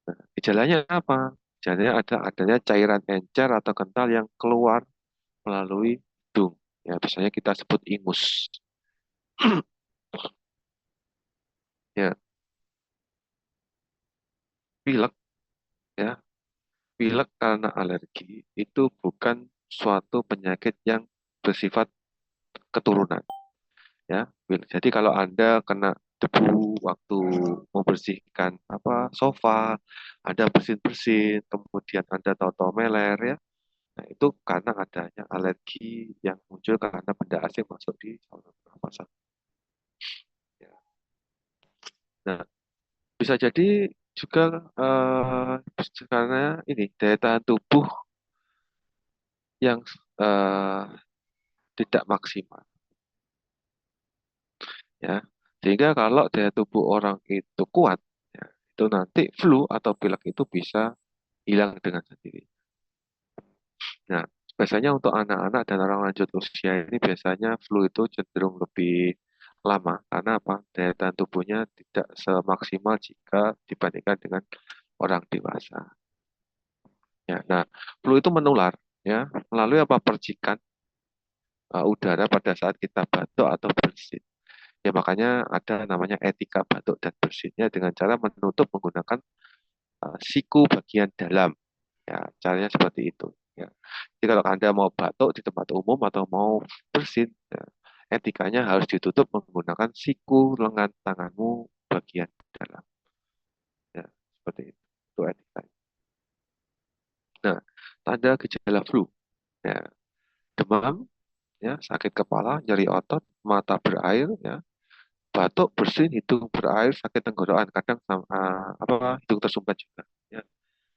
Nah, gejalanya apa? Gejalanya ada adanya cairan encer atau kental yang keluar melalui hidung. Ya, biasanya kita sebut ingus. Ya, pilek ya. Pilek karena alergi itu bukan suatu penyakit yang bersifat keturunan. Ya, jadi kalau Anda kena debu waktu membersihkan sofa, Anda bersin-bersin, kemudian Anda tahu-tahu meler ya, nah itu karena adanya alergi yang muncul karena benda asing masuk di saluran pernafasan. Ya. Nah, bisa jadi juga karena ini daya tahan tubuh yang eh, tidak maksimal, ya. Sehingga kalau daya tubuh orang itu kuat, ya, itu nanti flu atau pilek itu bisa hilang dengan sendiri. Nah, biasanya untuk anak-anak dan orang lanjut usia ini biasanya flu itu cenderung lebih lama karena apa? Daya tahan tubuhnya tidak semaksimal jika dibandingkan dengan orang dewasa. Ya, nah, flu itu menular ya melalui apa? Percikan udara pada saat kita batuk atau bersin. Ya makanya ada namanya etika batuk dan bersinnya dengan cara menutup menggunakan siku bagian dalam. Ya, caranya seperti itu. Ya. Jadi kalau Anda mau batuk di tempat umum atau mau bersin, ya, etikanya harus ditutup menggunakan siku lengan tanganmu bagian dalam. Ya, seperti itu. Itu etikanya. Nah, tanda gejala flu, ya, demam, ya, sakit kepala, nyeri otot, mata berair, ya, batuk, bersin, hidung berair, sakit tenggorokan, kadang apa hidung tersumbat juga. Ya.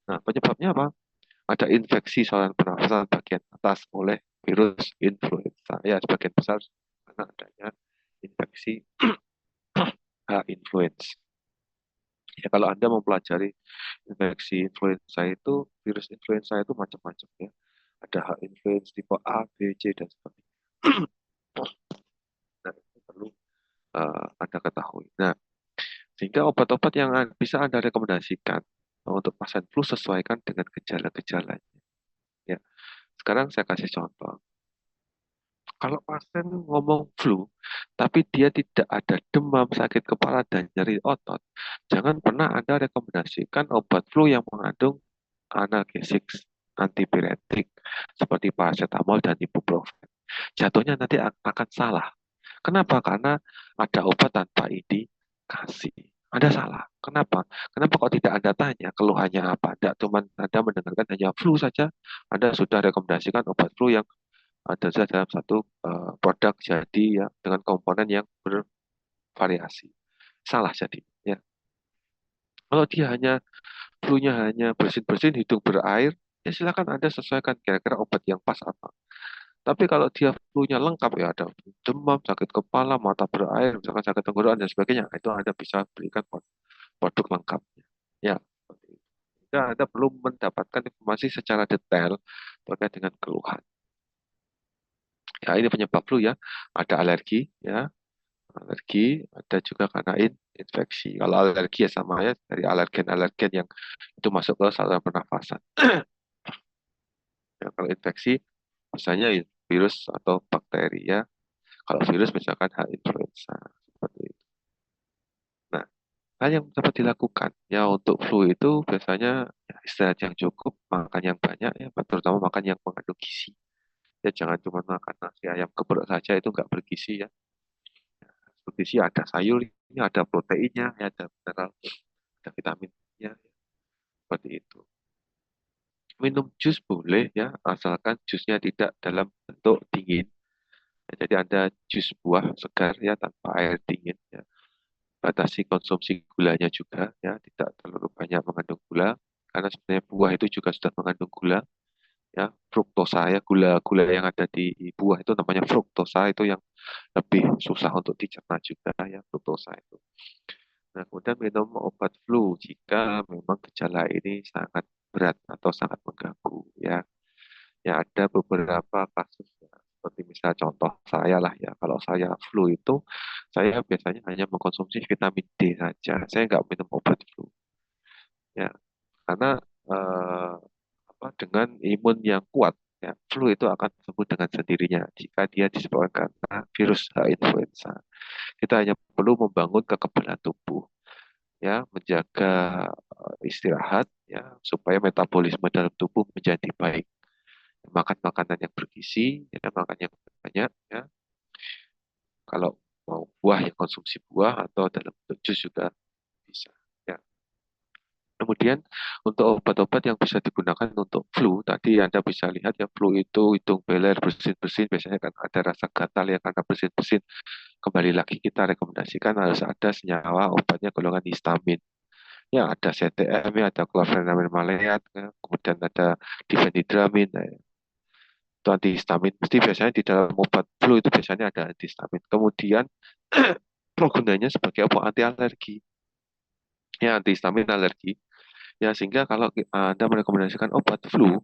Nah, penyebabnya apa? Ada infeksi saluran pernafasan bagian atas oleh virus influenza. Ya, sebagian besar karena adanya infeksi H-influenza. Ya, kalau Anda mempelajari infeksi influenza itu, virus influenza itu macam-macam ya. Ada H-influenza tipe A, B, C, dan sebagainya. Nah, itu perlu Anda ketahui. Nah, sehingga obat-obat yang bisa Anda rekomendasikan untuk pasien flu sesuaikan dengan gejala-gejalanya. Ya, sekarang saya kasih contoh. Kalau pasien ngomong flu, tapi dia tidak ada demam, sakit kepala, dan nyeri otot, jangan pernah Anda rekomendasikan obat flu yang mengandung analgesik antipiretik seperti paracetamol dan ibuprofen. Jatuhnya nanti akan salah. Kenapa? Karena ada obat tanpa indikasi. Anda salah. Kenapa? Kenapa kok tidak Anda tanya keluhannya apa? Tidak cuma Anda mendengarkan hanya flu saja, Anda sudah rekomendasikan obat flu yang ada dalam satu produk jadi ya dengan komponen yang bervariasi. Salah jadi ya. Kalau dia hanya flu-nya hanya bersin-bersin, hidung berair, ya silakan Anda sesuaikan kira-kira obat yang pas apa. Tapi kalau dia flu-nya lengkap ya ada demam, sakit kepala, mata berair, misalkan sakit tenggorokan dan sebagainya, itu Anda bisa berikan produk lengkapnya. Ya, seperti itu. Sehingga Anda perlu mendapatkan informasi secara detail terkait dengan keluhan. Ya, ini penyebab flu ya. Ada alergi ya, alergi, ada juga karena infeksi. Kalau alergi ya sama ya dari alergen-alergen yang itu masuk ke saluran pernafasan. Ya, kalau infeksi misalnya virus atau bakteri ya. Kalau virus misalkan H influenza seperti itu. Nah, hal yang dapat dilakukan ya untuk flu itu biasanya ya, istirahat yang cukup, makan yang banyak ya, terutama makan yang mengandung gizi. Ya jangan cuma makan nasi ayam geprek saja itu nggak bergizi ya. Bergizi ada sayurnya, ada proteinnya, ya, ada mineral, ada vitaminnya, seperti itu. Minum jus boleh ya, asalkan jusnya tidak dalam bentuk dingin. Ya, jadi ada jus buah segar ya tanpa air dingin ya. Batasi konsumsi gulanya juga ya, tidak terlalu banyak mengandung gula karena sebenarnya buah itu juga sudah mengandung gula ya, fruktosa ya, gula-gula yang ada di buah itu namanya fruktosa itu yang lebih susah untuk dicerna juga ya, fruktosa itu. Nah, kemudian minum obat flu jika memang gejala ini sangat berat atau sangat mengganggu ya. Ya ada beberapa kasus ya, seperti misal contoh saya lah ya. Kalau saya flu itu saya biasanya hanya mengkonsumsi vitamin D saja. Saya nggak minum obat flu ya karena eh, apa dengan imun yang kuat ya flu itu akan sembuh dengan sendirinya jika dia disebabkan karena virus H influenza. Kita hanya perlu membangun kekebalan tubuh ya, menjaga istirahat ya supaya metabolisme dalam tubuh menjadi baik. Makan makanan yang bergizi, ya, makan yang banyak ya. Kalau mau buah ya konsumsi buah atau dalam bentuk jus juga bisa. Ya. Kemudian untuk obat-obat yang bisa digunakan untuk flu, tadi Anda bisa lihat ya flu itu hidung beler, bersin-bersin, biasanya kan ada rasa gatal ya karena bersin-bersin. Kembali lagi kita rekomendasikan harus ada senyawa obatnya golongan histamin. Ya, ada CTM, ya, ada chlorpheniramine maleat, ya, kemudian ada difenidramin, nah, itu antihistamin. Mesti biasanya di dalam obat flu itu biasanya ada antihistamin. Kemudian gunanya sebagai obat anti alergi. Ya, antihistamin alergi. Ya, sehingga kalau Anda merekomendasikan obat flu,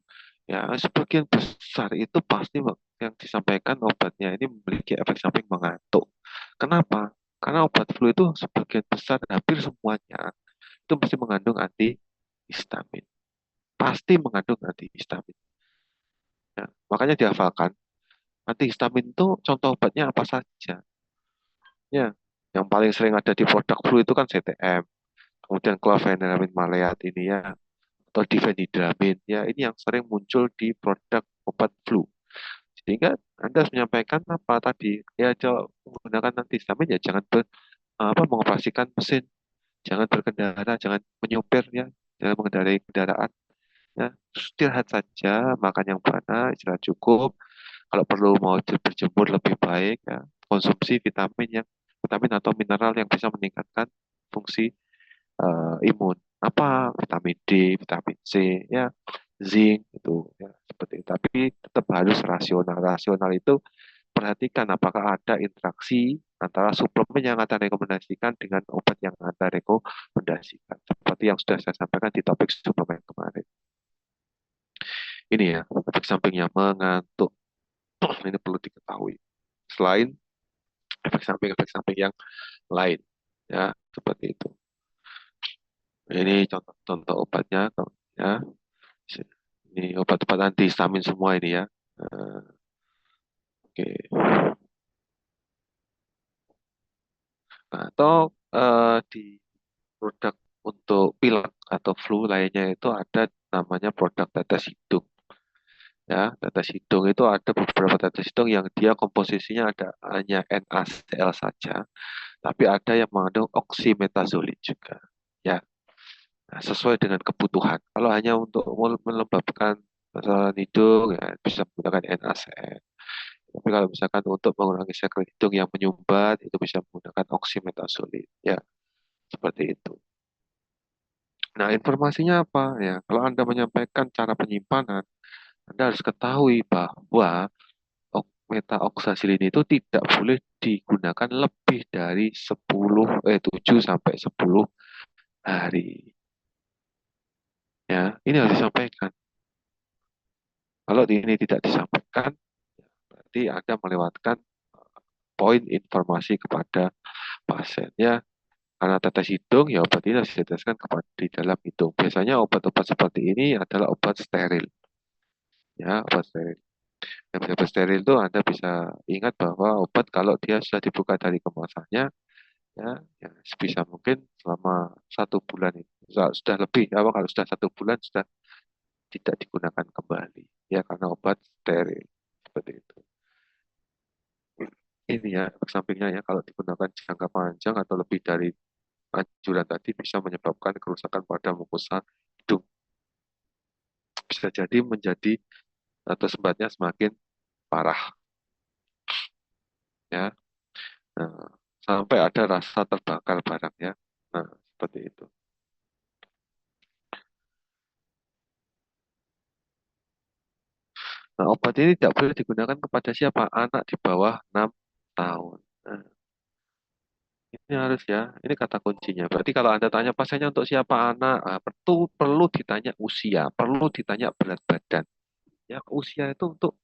Ya, sebagian besar itu pasti yang disampaikan obatnya ini memiliki efek samping mengantuk. Kenapa? Karena obat flu itu sebagian besar, hampir semuanya itu pasti mengandung antihistamin. Pasti mengandung antihistamin. Ya, makanya dihafalkan, antihistamin itu contoh obatnya apa saja. Ya, yang paling sering ada di produk flu itu kan CTM, kemudian chlorpheniramine maleat ini ya, atau difenidramin ya, ini yang sering muncul di produk obat flu. Sehingga Anda harus menyampaikan apa tadi, ya menggunakan antihistamin ya jangan mengoperasikan mesin, jangan berkendara, jangan menyopir ya, jangan mengendarai kendaraan ya, istirahat saja, makan yang banyak, istirahat cukup. Kalau perlu mau berjemur lebih baik ya, konsumsi vitamin atau mineral yang bisa meningkatkan fungsi imun. Apa vitamin D, vitamin C, ya, zinc itu ya seperti itu. Tapi tetap harus rasional. Rasional itu perhatikan apakah ada interaksi antara suplemen yang Anda rekomendasikan dengan obat yang Anda rekomendasikan. Seperti yang sudah saya sampaikan di topik suplemen kemarin. Ini ya, efek sampingnya mengantuk. Ini perlu diketahui. Selain efek samping yang lain, ya seperti itu. Ini contoh-contoh obatnya, ya. Ini obat-obat antihistamin semua ini ya. Eh, oke. Nah, atau di produk untuk pilek atau flu lainnya itu ada namanya produk tetes hidung. Ya, tetes hidung itu ada beberapa tetes hidung yang dia komposisinya ada hanya NaCl saja, tapi ada yang mengandung oxymetazoline juga. Ya, nah, sesuai dengan kebutuhan. Kalau hanya untuk melembabkan saluran hidung, ya bisa menggunakan NaCl. Tapi kalau misalkan untuk mengurangi sekret hidung yang menyumbat, itu bisa menggunakan oxymetazoline. Ya, seperti itu. Nah, informasinya apa? Ya, kalau Anda menyampaikan cara penyimpanan, Anda harus ketahui bahwa metaoxazilin itu tidak boleh digunakan lebih dari 7 sampai 10 hari. Ya, ini harus disampaikan. Kalau ini tidak disampaikan, berarti Anda melewatkan poin informasi kepada pasien. Ya, karena tetes hidung, ya obat ini harus diteteskan di dalam hidung. Biasanya obat-obat seperti ini adalah obat steril. Ya, obat steril. Yang obat steril itu Anda bisa ingat bahwa obat kalau dia sudah dibuka dari kemasannya, ya, ya sebisa mungkin selama 1 bulan itu sudah lebih. Ya, kalau sudah 1 bulan sudah tidak digunakan kembali. Ya, karena obat steril. Seperti itu. Ini ya, efek sampingnya ya, kalau digunakan jangka panjang atau lebih dari anjuran tadi bisa menyebabkan kerusakan pada mukosa hidung. Bisa jadi menjadi atau sebatnya semakin parah ya. Nah, sampai ada rasa terbakar barangnya. Nah, seperti itu. Nah, obat ini tidak boleh digunakan kepada siapa? Anak di bawah 6 tahun. Nah, ini harus ya, ini kata kuncinya. Berarti kalau Anda tanya pasiennya untuk siapa anak, perlu ditanya usia, perlu ditanya berat badan. Ya, usia itu untuk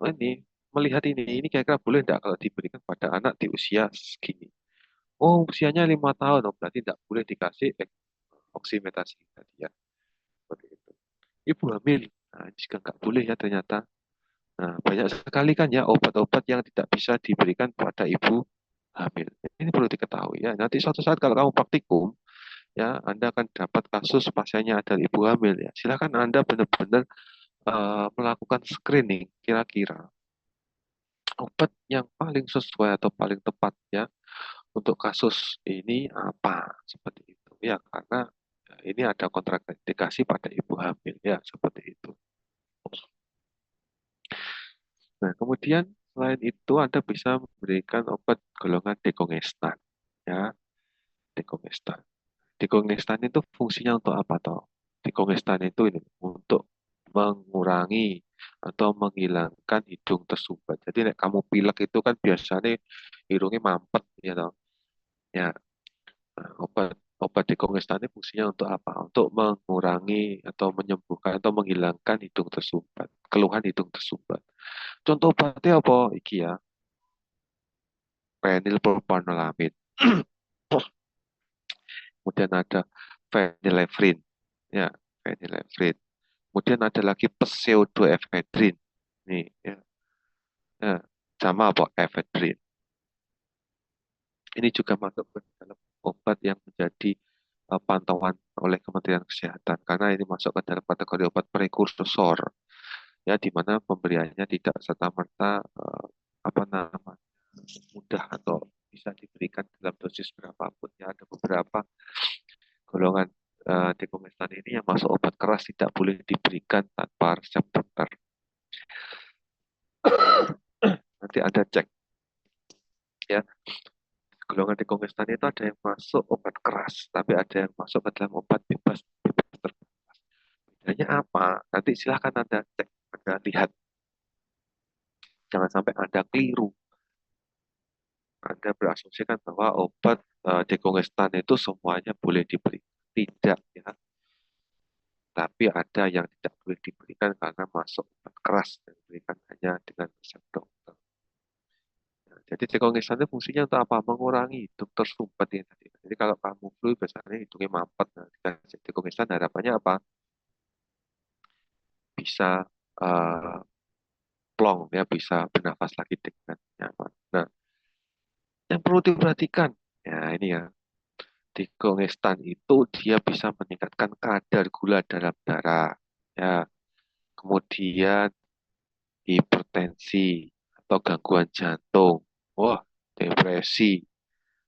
ini melihat ini kira-kira boleh tidak kalau diberikan pada anak di usia segini. Oh, usianya 5 tahun, oh, berarti tidak boleh dikasih oksimetasi tadi ya. Seperti itu. Ibu hamil, nah, juga nggak boleh ya ternyata. Nah, banyak sekali kan ya obat-obat yang tidak bisa diberikan pada ibu hamil. Ini perlu diketahui ya. Nanti suatu saat kalau kamu praktikum, ya Anda akan dapat kasus pasiennya adalah ibu hamil ya. Silakan Anda benar-benar melakukan screening kira-kira obat yang paling sesuai atau paling tepat ya untuk kasus ini apa seperti itu ya, karena ini ada kontraindikasi pada ibu hamil ya seperti itu. Nah, kemudian selain itu Anda bisa memberikan obat golongan dekongestan ya, dekongestan. Dekongestan itu fungsinya untuk apa toh? Dekongestan itu ini untuk mengurangi atau menghilangkan hidung tersumbat. Jadi nek kamu pilek itu kan biasanya hidungnya mampet ya toh. Ya, nah, obat obat dekongestan ini fungsinya untuk apa? Untuk mengurangi atau menyembuhkan atau menghilangkan hidung tersumbat, keluhan hidung tersumbat. Contoh obatnya apa? Iki ya, phenylpropanolamin. Kemudian ada phenylephrine, ya, phenylephrine. Kemudian ada lagi pseudoephedrine. Nih, ya, ya, sama apa? Ephedrine. Ini juga masuk ke dalam obat yang menjadi pantauan oleh Kementerian Kesehatan karena ini masuk ke dalam kategori obat prekursor, ya, di mana pemberiannya tidak serta-merta apa namanya mudah atau bisa diberikan dalam dosis berapapun. Ya, ada beberapa golongan dekomestan ini yang masuk obat keras tidak boleh diberikan tanpa resep dokter. Nanti ada cek, ya, golongan dekomestan itu ada yang masuk obat keras, tapi ada yang masuk ke dalam obat bebas, bebas terbatas. Bedanya apa? Nanti silahkan Anda cek, Anda lihat. Jangan sampai Anda keliru. Anda berasumsikan bahwa obat dekongestan itu semuanya boleh diberi. Tidak, ya. Tapi ada yang tidak boleh diberikan karena masuk obat keras dan diberikan hanya dengan resep dokter. Nah, jadi dekongestan itu fungsinya untuk apa? Mengurangi hidung tersumbat ini tadi. Jadi kalau kamu flu biasanya hidungnya mampet. Nah, dikasih dekongestan harapannya apa? Bisa uh, plong, ya, bisa bernafas lagi dengan nyaman. Nah, yang perlu diperhatikan, ya ini ya, dekongestan itu dia bisa meningkatkan kadar gula dalam darah, ya. Kemudian hipertensi atau gangguan jantung, wah, depresi,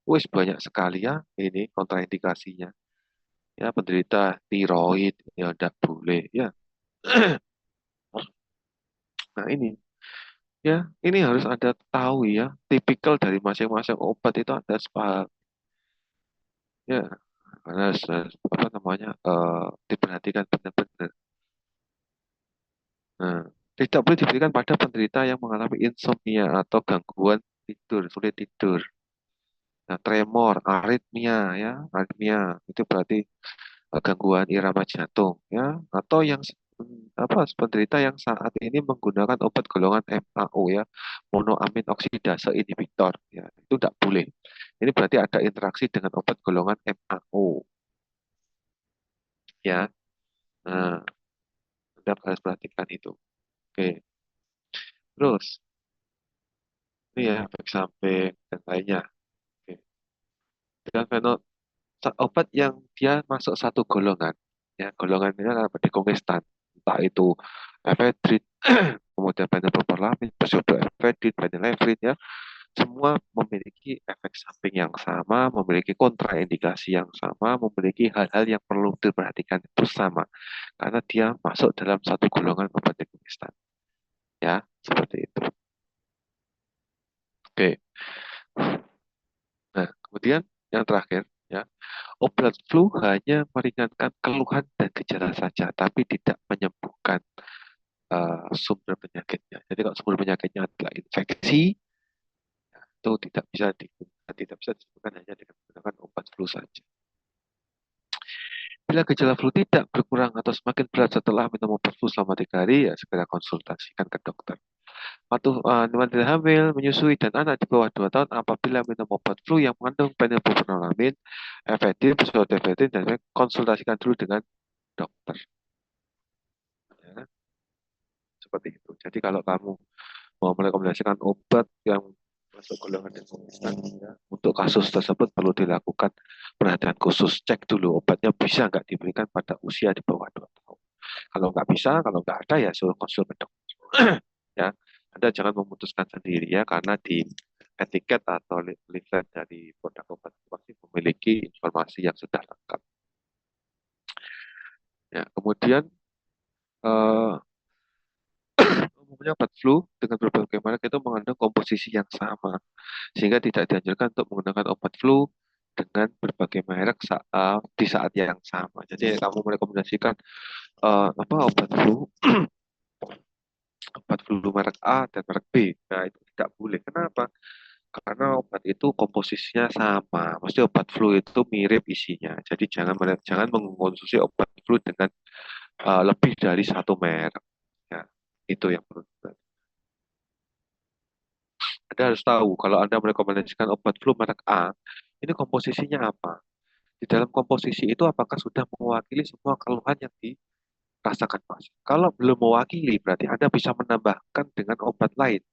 wis banyak sekali ya ini kontraindikasinya. Ya, penderita tiroid ya tidak boleh, ya. Nah ya ini harus Anda tahu ya, tipikal dari masing-masing obat itu Anda sepaham, ya, karena apa namanya diperhatikan benar-benar. Nah, tidak boleh diberikan pada penderita yang mengalami insomnia atau gangguan tidur, sulit tidur. Nah, tremor, aritmia, ya, aritmia itu berarti gangguan irama jantung, ya, atau yang apa penderita yang saat ini menggunakan obat golongan MAO, ya, monoamin oksidase inhibitor, ya, itu tidak boleh. Ini berarti ada interaksi dengan obat golongan MAO, ya. Nah, Anda harus perhatikan itu. Oke, terus ini ya efek samping dan lainnya. Oke. Dan obat yang dia masuk satu golongan, ya, golongan ini adalah dekongestan, entah itu ephedrine, kemudian phenylpropalamin, pseudoephedrine, phenylephrine, ya, semua memiliki efek samping yang sama, memiliki kontraindikasi yang sama, memiliki hal-hal yang perlu diperhatikan itu sama, karena dia masuk dalam satu golongan obat dekongestan, ya, seperti itu. Oke, nah kemudian yang terakhir, ya, obat flu hanya meringankan keluhan dan gejala saja, tapi tidak menyembuhkan sumber penyakitnya. Jadi kalau sumber penyakitnya adalah infeksi, itu tidak bisa disembuhkan hanya dengan menggunakan obat flu saja. Bila gejala flu tidak berkurang atau semakin berat setelah minum obat flu selama 3 hari, ya segera konsultasikan ke dokter. Wanita hamil, menyusui, dan anak di bawah 2 tahun apabila minum obat flu yang mengandung phenylpropanolamine, efedrin, pseudoephedrine, dan konsultasikan dulu dengan dokter. Ya, seperti itu. Jadi kalau kamu mau merekomendasikan obat yang masuk golongan dekongestan, ya, untuk kasus tersebut perlu dilakukan perhatian khusus. Cek dulu obatnya bisa nggak diberikan pada usia di bawah 2 tahun. Kalau nggak bisa, kalau nggak ada ya suruh konsul ke dokter. Ya, Anda jangan memutuskan sendiri, ya, karena di etiket atau leaflet dari produk obat masih memiliki informasi yang sudah lengkap. Ya, kemudian eh, umumnya obat flu dengan berbagai merek itu mengandung komposisi yang sama, sehingga tidak dianjurkan untuk menggunakan obat flu dengan berbagai merek di saat yang sama. Jadi kamu merekomendasikan apa obat flu merek A dan merek B, nah itu tidak boleh. Kenapa? Karena obat itu komposisinya sama. Mesti obat flu itu mirip isinya. Jadi jangan mengkonsumsi obat flu dengan lebih dari satu merek. Ya, itu yang perlu. Anda harus tahu kalau Anda merekomendasikan obat flu merek A, ini komposisinya apa? Di dalam komposisi itu apakah sudah mewakili semua keluhan yang dirasakan pasien? Kalau belum mewakili, berarti Anda bisa menambahkan dengan obat lain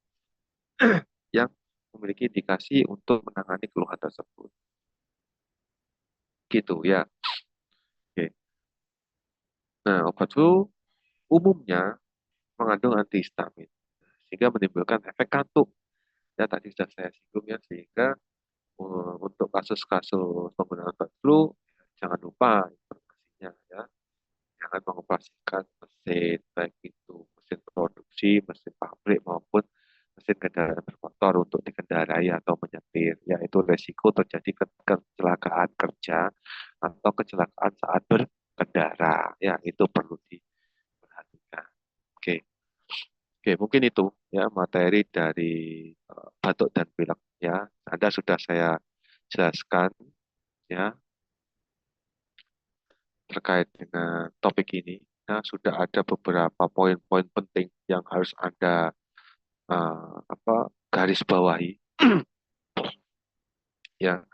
yang memiliki indikasi untuk menangani keluhan tersebut. Gitu ya. Oke. Nah, obat flu umumnya mengandung antihistamin sehingga menimbulkan efek kantuk. Ya, tadi sudah saya singgung ya, sehingga untuk kasus-kasus penggunaan obat flu, jangan lupa informasinya ya. Jangan mengoperasikan mesin, baik itu mesin produksi, mesin pabrik maupun mesin kendaraan bermotor untuk dikendarai atau menyetir. Yaitu resiko terjadi kecelakaan kerja atau kecelakaan saat berkendara. Ya, itu perlu diperhatikan. Oke, oke, mungkin itu ya materi dari batuk dan pilek ya. Anda sudah saya jelaskan ya terkait dengan topik ini. Nah, sudah ada beberapa poin-poin penting yang harus Anda garis bawahi ya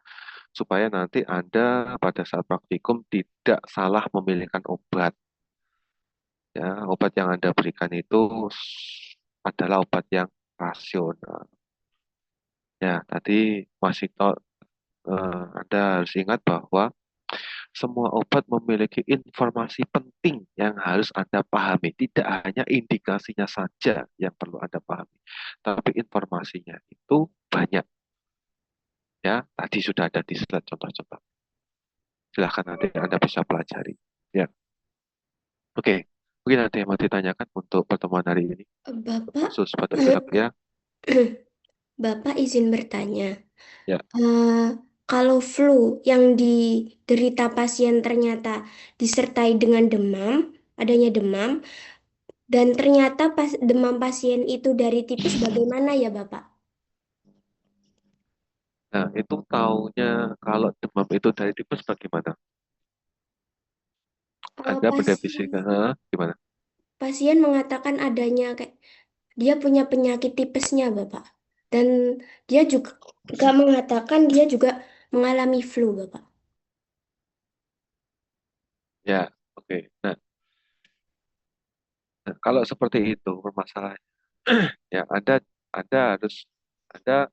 supaya nanti Anda pada saat praktikum tidak salah memilihkan obat ya. Obat yang Anda berikan itu adalah obat yang rasional. Ya, tadi Mas Ito, Anda harus ingat bahwa semua obat memiliki informasi penting yang harus Anda pahami. Tidak hanya indikasinya saja yang perlu Anda pahami, tapi informasinya itu banyak. Ya, tadi sudah ada di slide contoh-contoh. Silahkan nanti Anda bisa pelajari. Ya, oke. Mungkin ada yang mau ditanyakan untuk pertemuan hari ini. Bapak, Khusus batuk pilek ya. Bapak izin bertanya. Ya, Eh, Kalau flu yang diderita pasien ternyata disertai dengan demam, adanya demam, dan ternyata demam pasien itu dari tipis, bagaimana ya Bapak? nah itu taunya kalau demam itu dari tipes bagaimana? Anda mendefinisikan, Pasien, gimana? pasien mengatakan adanya kayak dia punya penyakit tipesnya Bapak. Dan dia juga mengatakan dia juga mengalami flu Bapak. Ya, oke. Nah, kalau seperti itu permasalahannya, ya Anda harus Anda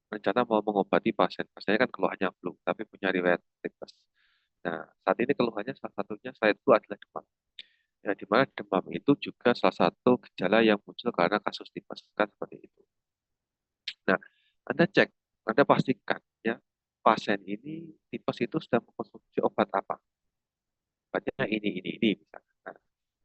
rencana mau mengobati pasien. Pasiennya kan keluhannya flu, tapi punya riwayat tipes. Nah, saat ini keluhannya salah satunya selain itu adalah demam. Ya, di mana demam itu juga salah satu gejala yang muncul karena kasus tipes kan seperti itu. Nah, Anda cek, Anda pastikan ya pasien ini tipes itu sudah mengkonsumsi obat apa? Obatnya ini misalnya. Nah,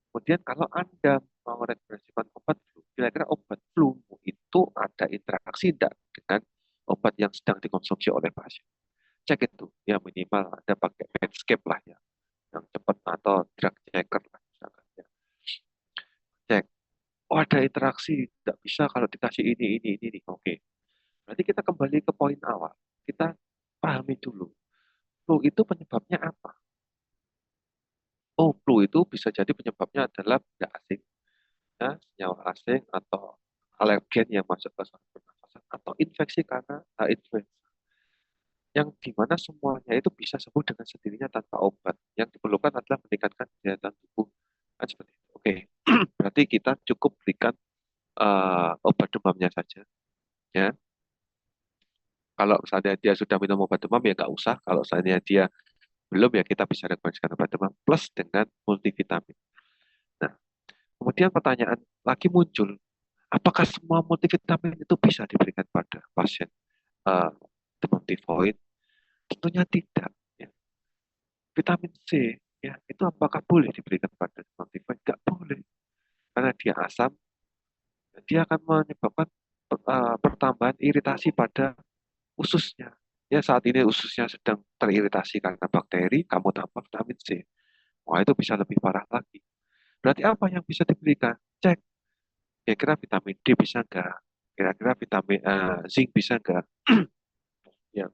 kemudian kalau Anda mau rekomendasikan obat flu, kira-kira obat flu itu ada interaksi tidak dengan obat yang sedang dikonsumsi oleh pasien? Cek itu, ya minimal Anda pakai Medscape lah ya, yang cepat atau drug checker lah misalkan ya. Cek, oh ada interaksi, tidak bisa kalau dikasih ini. Oke, berarti kita kembali ke poin awal. Kita pahami dulu, flu itu penyebabnya apa? Oh, flu itu bisa jadi penyebabnya adalah benda asing, ya, senyawa asing atau alergen yang masuk ke saluran pernafasan atau infeksi karena influenza. Yang dimana semuanya itu bisa sembuh dengan sendirinya tanpa obat. Yang diperlukan adalah meningkatkan daya tahan tubuh. Kan seperti itu. Oke, berarti kita cukup berikan obat demamnya saja. Ya, kalau misalnya dia sudah minum obat demam ya nggak usah. Kalau misalnya dia belum ya kita bisa rekomendasikan obat demam plus dengan multivitamin. Nah, kemudian pertanyaan lagi muncul, apakah semua multivitamin itu bisa diberikan pada pasien uh, demam tifoid? Tentunya tidak. Ya. Vitamin C, ya itu apakah boleh diberikan pada demam tifoid? Tidak boleh, karena dia asam, dia akan menyebabkan pertambahan iritasi pada ususnya. Ya saat ini ususnya sedang teriritasi karena bakteri, kamu tambah vitamin C. Wah itu bisa lebih parah lagi. Berarti apa yang bisa diberikan? Cek, kira-kira vitamin D bisa nggak? Kira-kira vitamin zinc bisa nggak? Ya,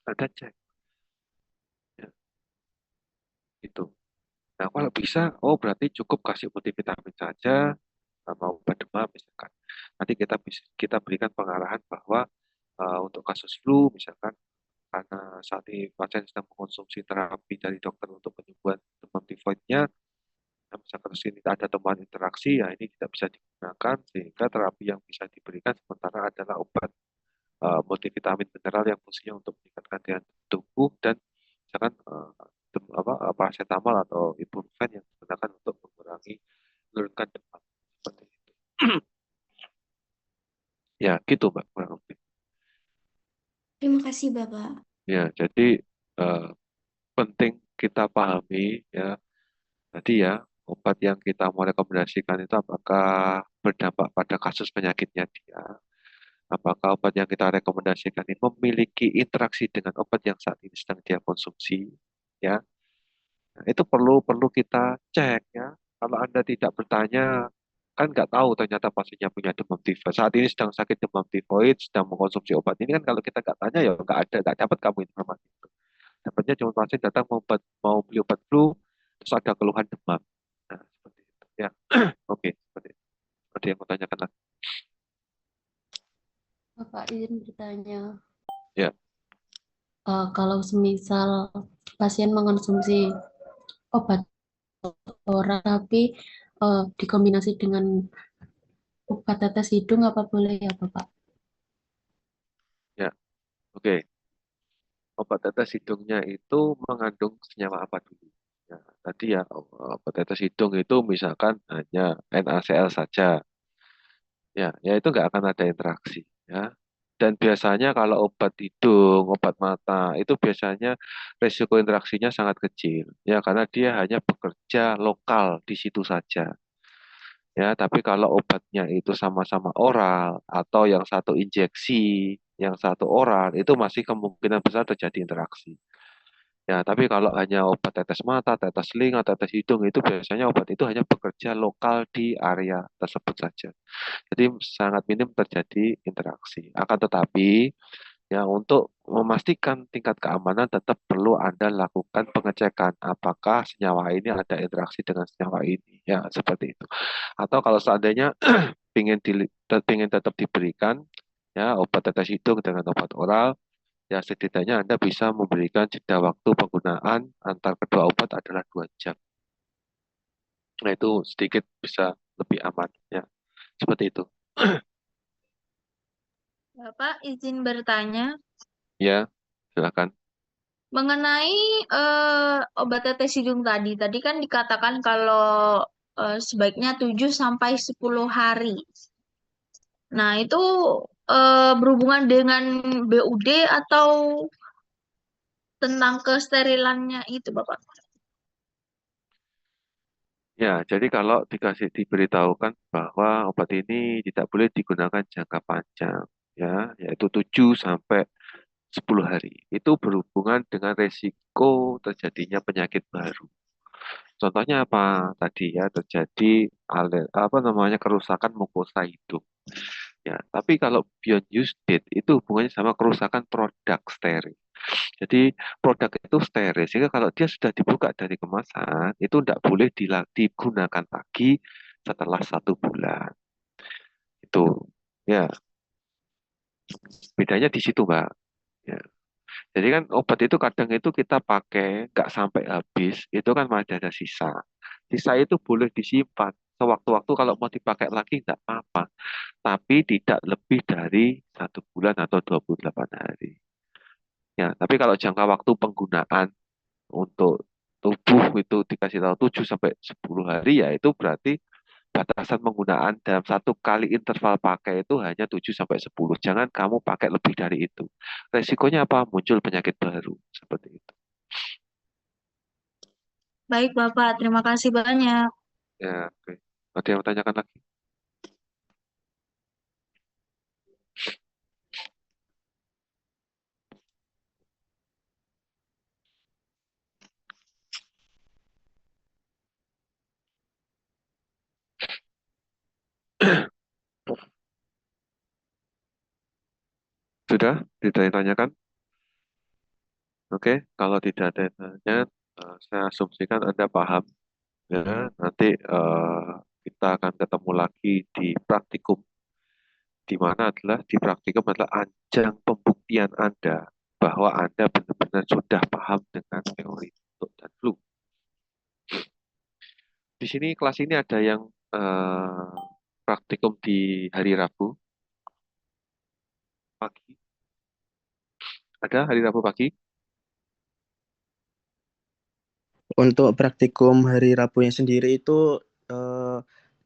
ada cek. Ya, itu. Nah, kalau bisa, oh berarti cukup kasih multivitamin saja sama obat demam misalkan. Nanti kita berikan pengarahan bahwa untuk kasus flu misalkan karena saat ini pasien sedang mengkonsumsi terapi dari dokter untuk penyembuhan demam tifoidnya, nah, misalkan ini ada temuan interaksi, ya ini tidak bisa digunakan sehingga terapi yang bisa diberikan sementara adalah obat multivitamin mineral yang fungsinya untuk meningkatkan daya tubuh dan misalkan paracetamol atau ibuprofen yang digunakan untuk mengurangi menurunkan demam seperti itu. Ya, gitu Mbak kurang lebih. Terima kasih, Bapak. Ya, jadi eh, penting kita pahami ya tadi ya obat yang kita mau rekomendasikan itu apakah berdampak pada kasus penyakitnya dia, apakah obat yang kita rekomendasikan ini memiliki interaksi dengan obat yang saat ini sedang dia konsumsi, ya. Nah, itu perlu perlu kita cek ya. Kalau Anda tidak bertanya, kan nggak tahu ternyata pasiennya punya demam tifoid. Saat ini sedang sakit demam tifoid, sedang mengkonsumsi obat ini kan kalau kita nggak tanya ya nggak ada, nggak dapat kamu informasi itu. Dapatnya cuma pasien datang mau beli obat flu, terus ada keluhan demam. Nah, seperti itu. Ya, oke, seperti itu. Ada yang mau tanyakan lagi? Bapak izin bertanya, Ya, kalau semisal pasien mengonsumsi obat oral tapi dikombinasi dengan obat tetes hidung apa boleh ya Bapak? ya, oke. Obat tetes hidungnya itu mengandung senyawa apa dulu? Ya, tadi ya obat tetes hidung itu misalkan hanya NaCl saja, ya itu nggak akan ada interaksi, ya. Dan biasanya kalau obat hidung, obat mata itu biasanya resiko interaksinya sangat kecil, ya karena dia hanya bekerja lokal di situ saja. Ya, tapi kalau obatnya itu sama-sama oral atau yang satu injeksi, yang satu oral, itu masih kemungkinan besar terjadi interaksi. Ya, tapi kalau hanya obat tetes mata, tetes telinga, tetes hidung itu biasanya obat itu hanya bekerja lokal di area tersebut saja. Jadi sangat minim terjadi interaksi. Akan tetapi ya untuk memastikan tingkat keamanan tetap perlu Anda lakukan pengecekan apakah senyawa ini ada interaksi dengan senyawa ini. Ya, seperti itu. Atau kalau seandainya ingin tetap diberikan ya obat tetes hidung dengan obat oral, ya setidaknya Anda bisa memberikan jeda waktu penggunaan antar kedua obat adalah 2 jam. Nah itu sedikit bisa lebih aman ya. Seperti itu. Bapak izin bertanya Ya, silakan. mengenai obat tetes hidung tadi. Tadi kan dikatakan kalau sebaiknya 7 sampai 10 hari. Nah, itu berhubungan dengan BUD atau tentang kesterilannya itu, Bapak? Ya, jadi kalau diberitahukan bahwa obat ini tidak boleh digunakan jangka panjang, ya, yaitu 7 sampai 10 hari. Itu berhubungan dengan resiko terjadinya penyakit baru. Contohnya apa? Tadi ya terjadi apa namanya kerusakan mukosa hidung. Ya, tapi kalau beyond use date itu hubungannya sama kerusakan produk steril. Jadi produk itu steril, sehingga kalau dia sudah dibuka dari kemasan, itu tidak boleh digunakan lagi setelah 1 bulan. Itu, ya bedanya di situ, Mbak. Ya. Jadi kan obat itu kadang itu kita pakai nggak sampai habis, itu kan masih ada sisa. Sisa itu boleh disimpan. Sewaktu-waktu kalau mau dipakai lagi nggak apa-apa, tapi tidak lebih dari 1 bulan atau 28 hari. Ya, tapi kalau jangka waktu penggunaan untuk tubuh itu dikasih tahu 7 sampai 10 hari ya itu berarti batasan penggunaan dalam 1 kali interval pakai itu hanya 7 sampai 10. Jangan kamu pakai lebih dari itu. Resikonya apa? Muncul penyakit baru seperti itu. Baik, Bapak. Terima kasih banyak. Ya, oke. Ada yang tanyakan lagi? Sudah? Tidak ditanyakan? Oke, kalau tidak ada yang tanya, saya asumsikan Anda paham. Ya, nanti kita akan ketemu lagi di praktikum, di mana adalah di praktikum adalah ajang pembuktian Anda bahwa Anda benar-benar sudah paham dengan teori bentuk dan flu. Di sini kelas ini ada yang praktikum di hari Rabu pagi. Ada hari Rabu pagi? Untuk praktikum hari Rabunya sendiri itu eh,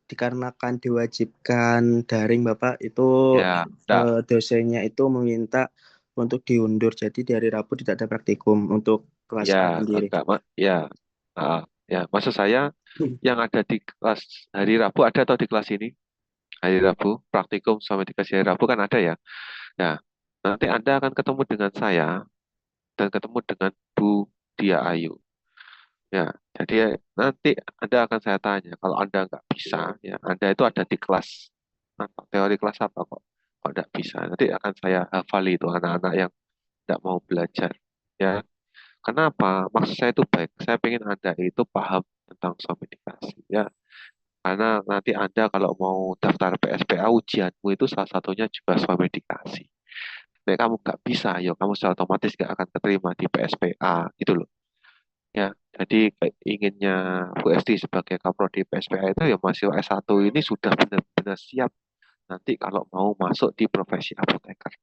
dikarenakan diwajibkan daring Bapak, itu Ya, enggak. dosennya itu meminta untuk diundur. Jadi di hari Rabu tidak ada praktikum untuk kelas A Ya, sendiri. enggak, ya. Ya, maksud saya yang ada di kelas hari Rabu ada atau di kelas ini? Hari Rabu, praktikum sampai dikasih hari Rabu kan ada ya. Nah, nanti Anda akan ketemu dengan saya dan ketemu dengan Bu Dia Ayu. Ya, jadi nanti Anda akan saya tanya, kalau Anda nggak bisa, ya Anda itu ada di kelas apa? Teori kelas apa kok? Kok nggak bisa? Nanti akan saya hafali itu anak-anak yang nggak mau belajar. Ya, kenapa? Maksud saya itu baik. Saya ingin Anda itu paham tentang suami dikasih. Ya, karena nanti Anda kalau mau daftar PSPA ujianmu itu salah satunya juga suami dikasih. Nek kamu nggak bisa, ya kamu secara otomatis nggak akan keterima di PSPA gitu loh. Ya, jadi kayak inginnya Bu Esti sebagai kaprodi PSPA itu ya mahasiswa S1 ini sudah benar-benar siap nanti kalau mau masuk di profesi apoteker.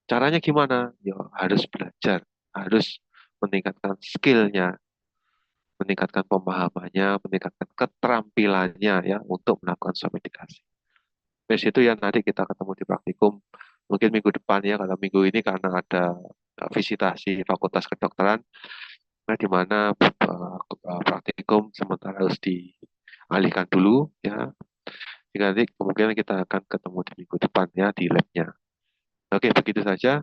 Caranya gimana? Ya harus belajar, harus meningkatkan skillnya, meningkatkan pemahamannya, meningkatkan keterampilannya ya untuk melakukan suami dikasih. Dari situ ya nanti kita ketemu di praktikum mungkin minggu depan ya, kalau minggu ini karena ada visitasi Fakultas Kedokteran, nah di mana praktikum sementara harus dialihkan dulu ya. Jika nanti kemungkinan kita akan ketemu di minggu depan ya di labnya. Oke, begitu saja.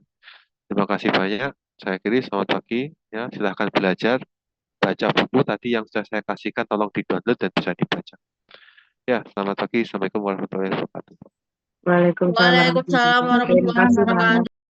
Terima kasih banyak. Saya kiri, selamat pagi. Ya, silahkan belajar. Baca buku tadi yang sudah saya kasihkan, tolong di-download dan bisa dibaca. Ya, selamat pagi. Assalamualaikum warahmatullahi wabarakatuh. Waalaikumsalam Waalaikumsalam warahmatullahi wabarakatuh. Terima warahmatullahi kasih, Pak. wabarakatuh.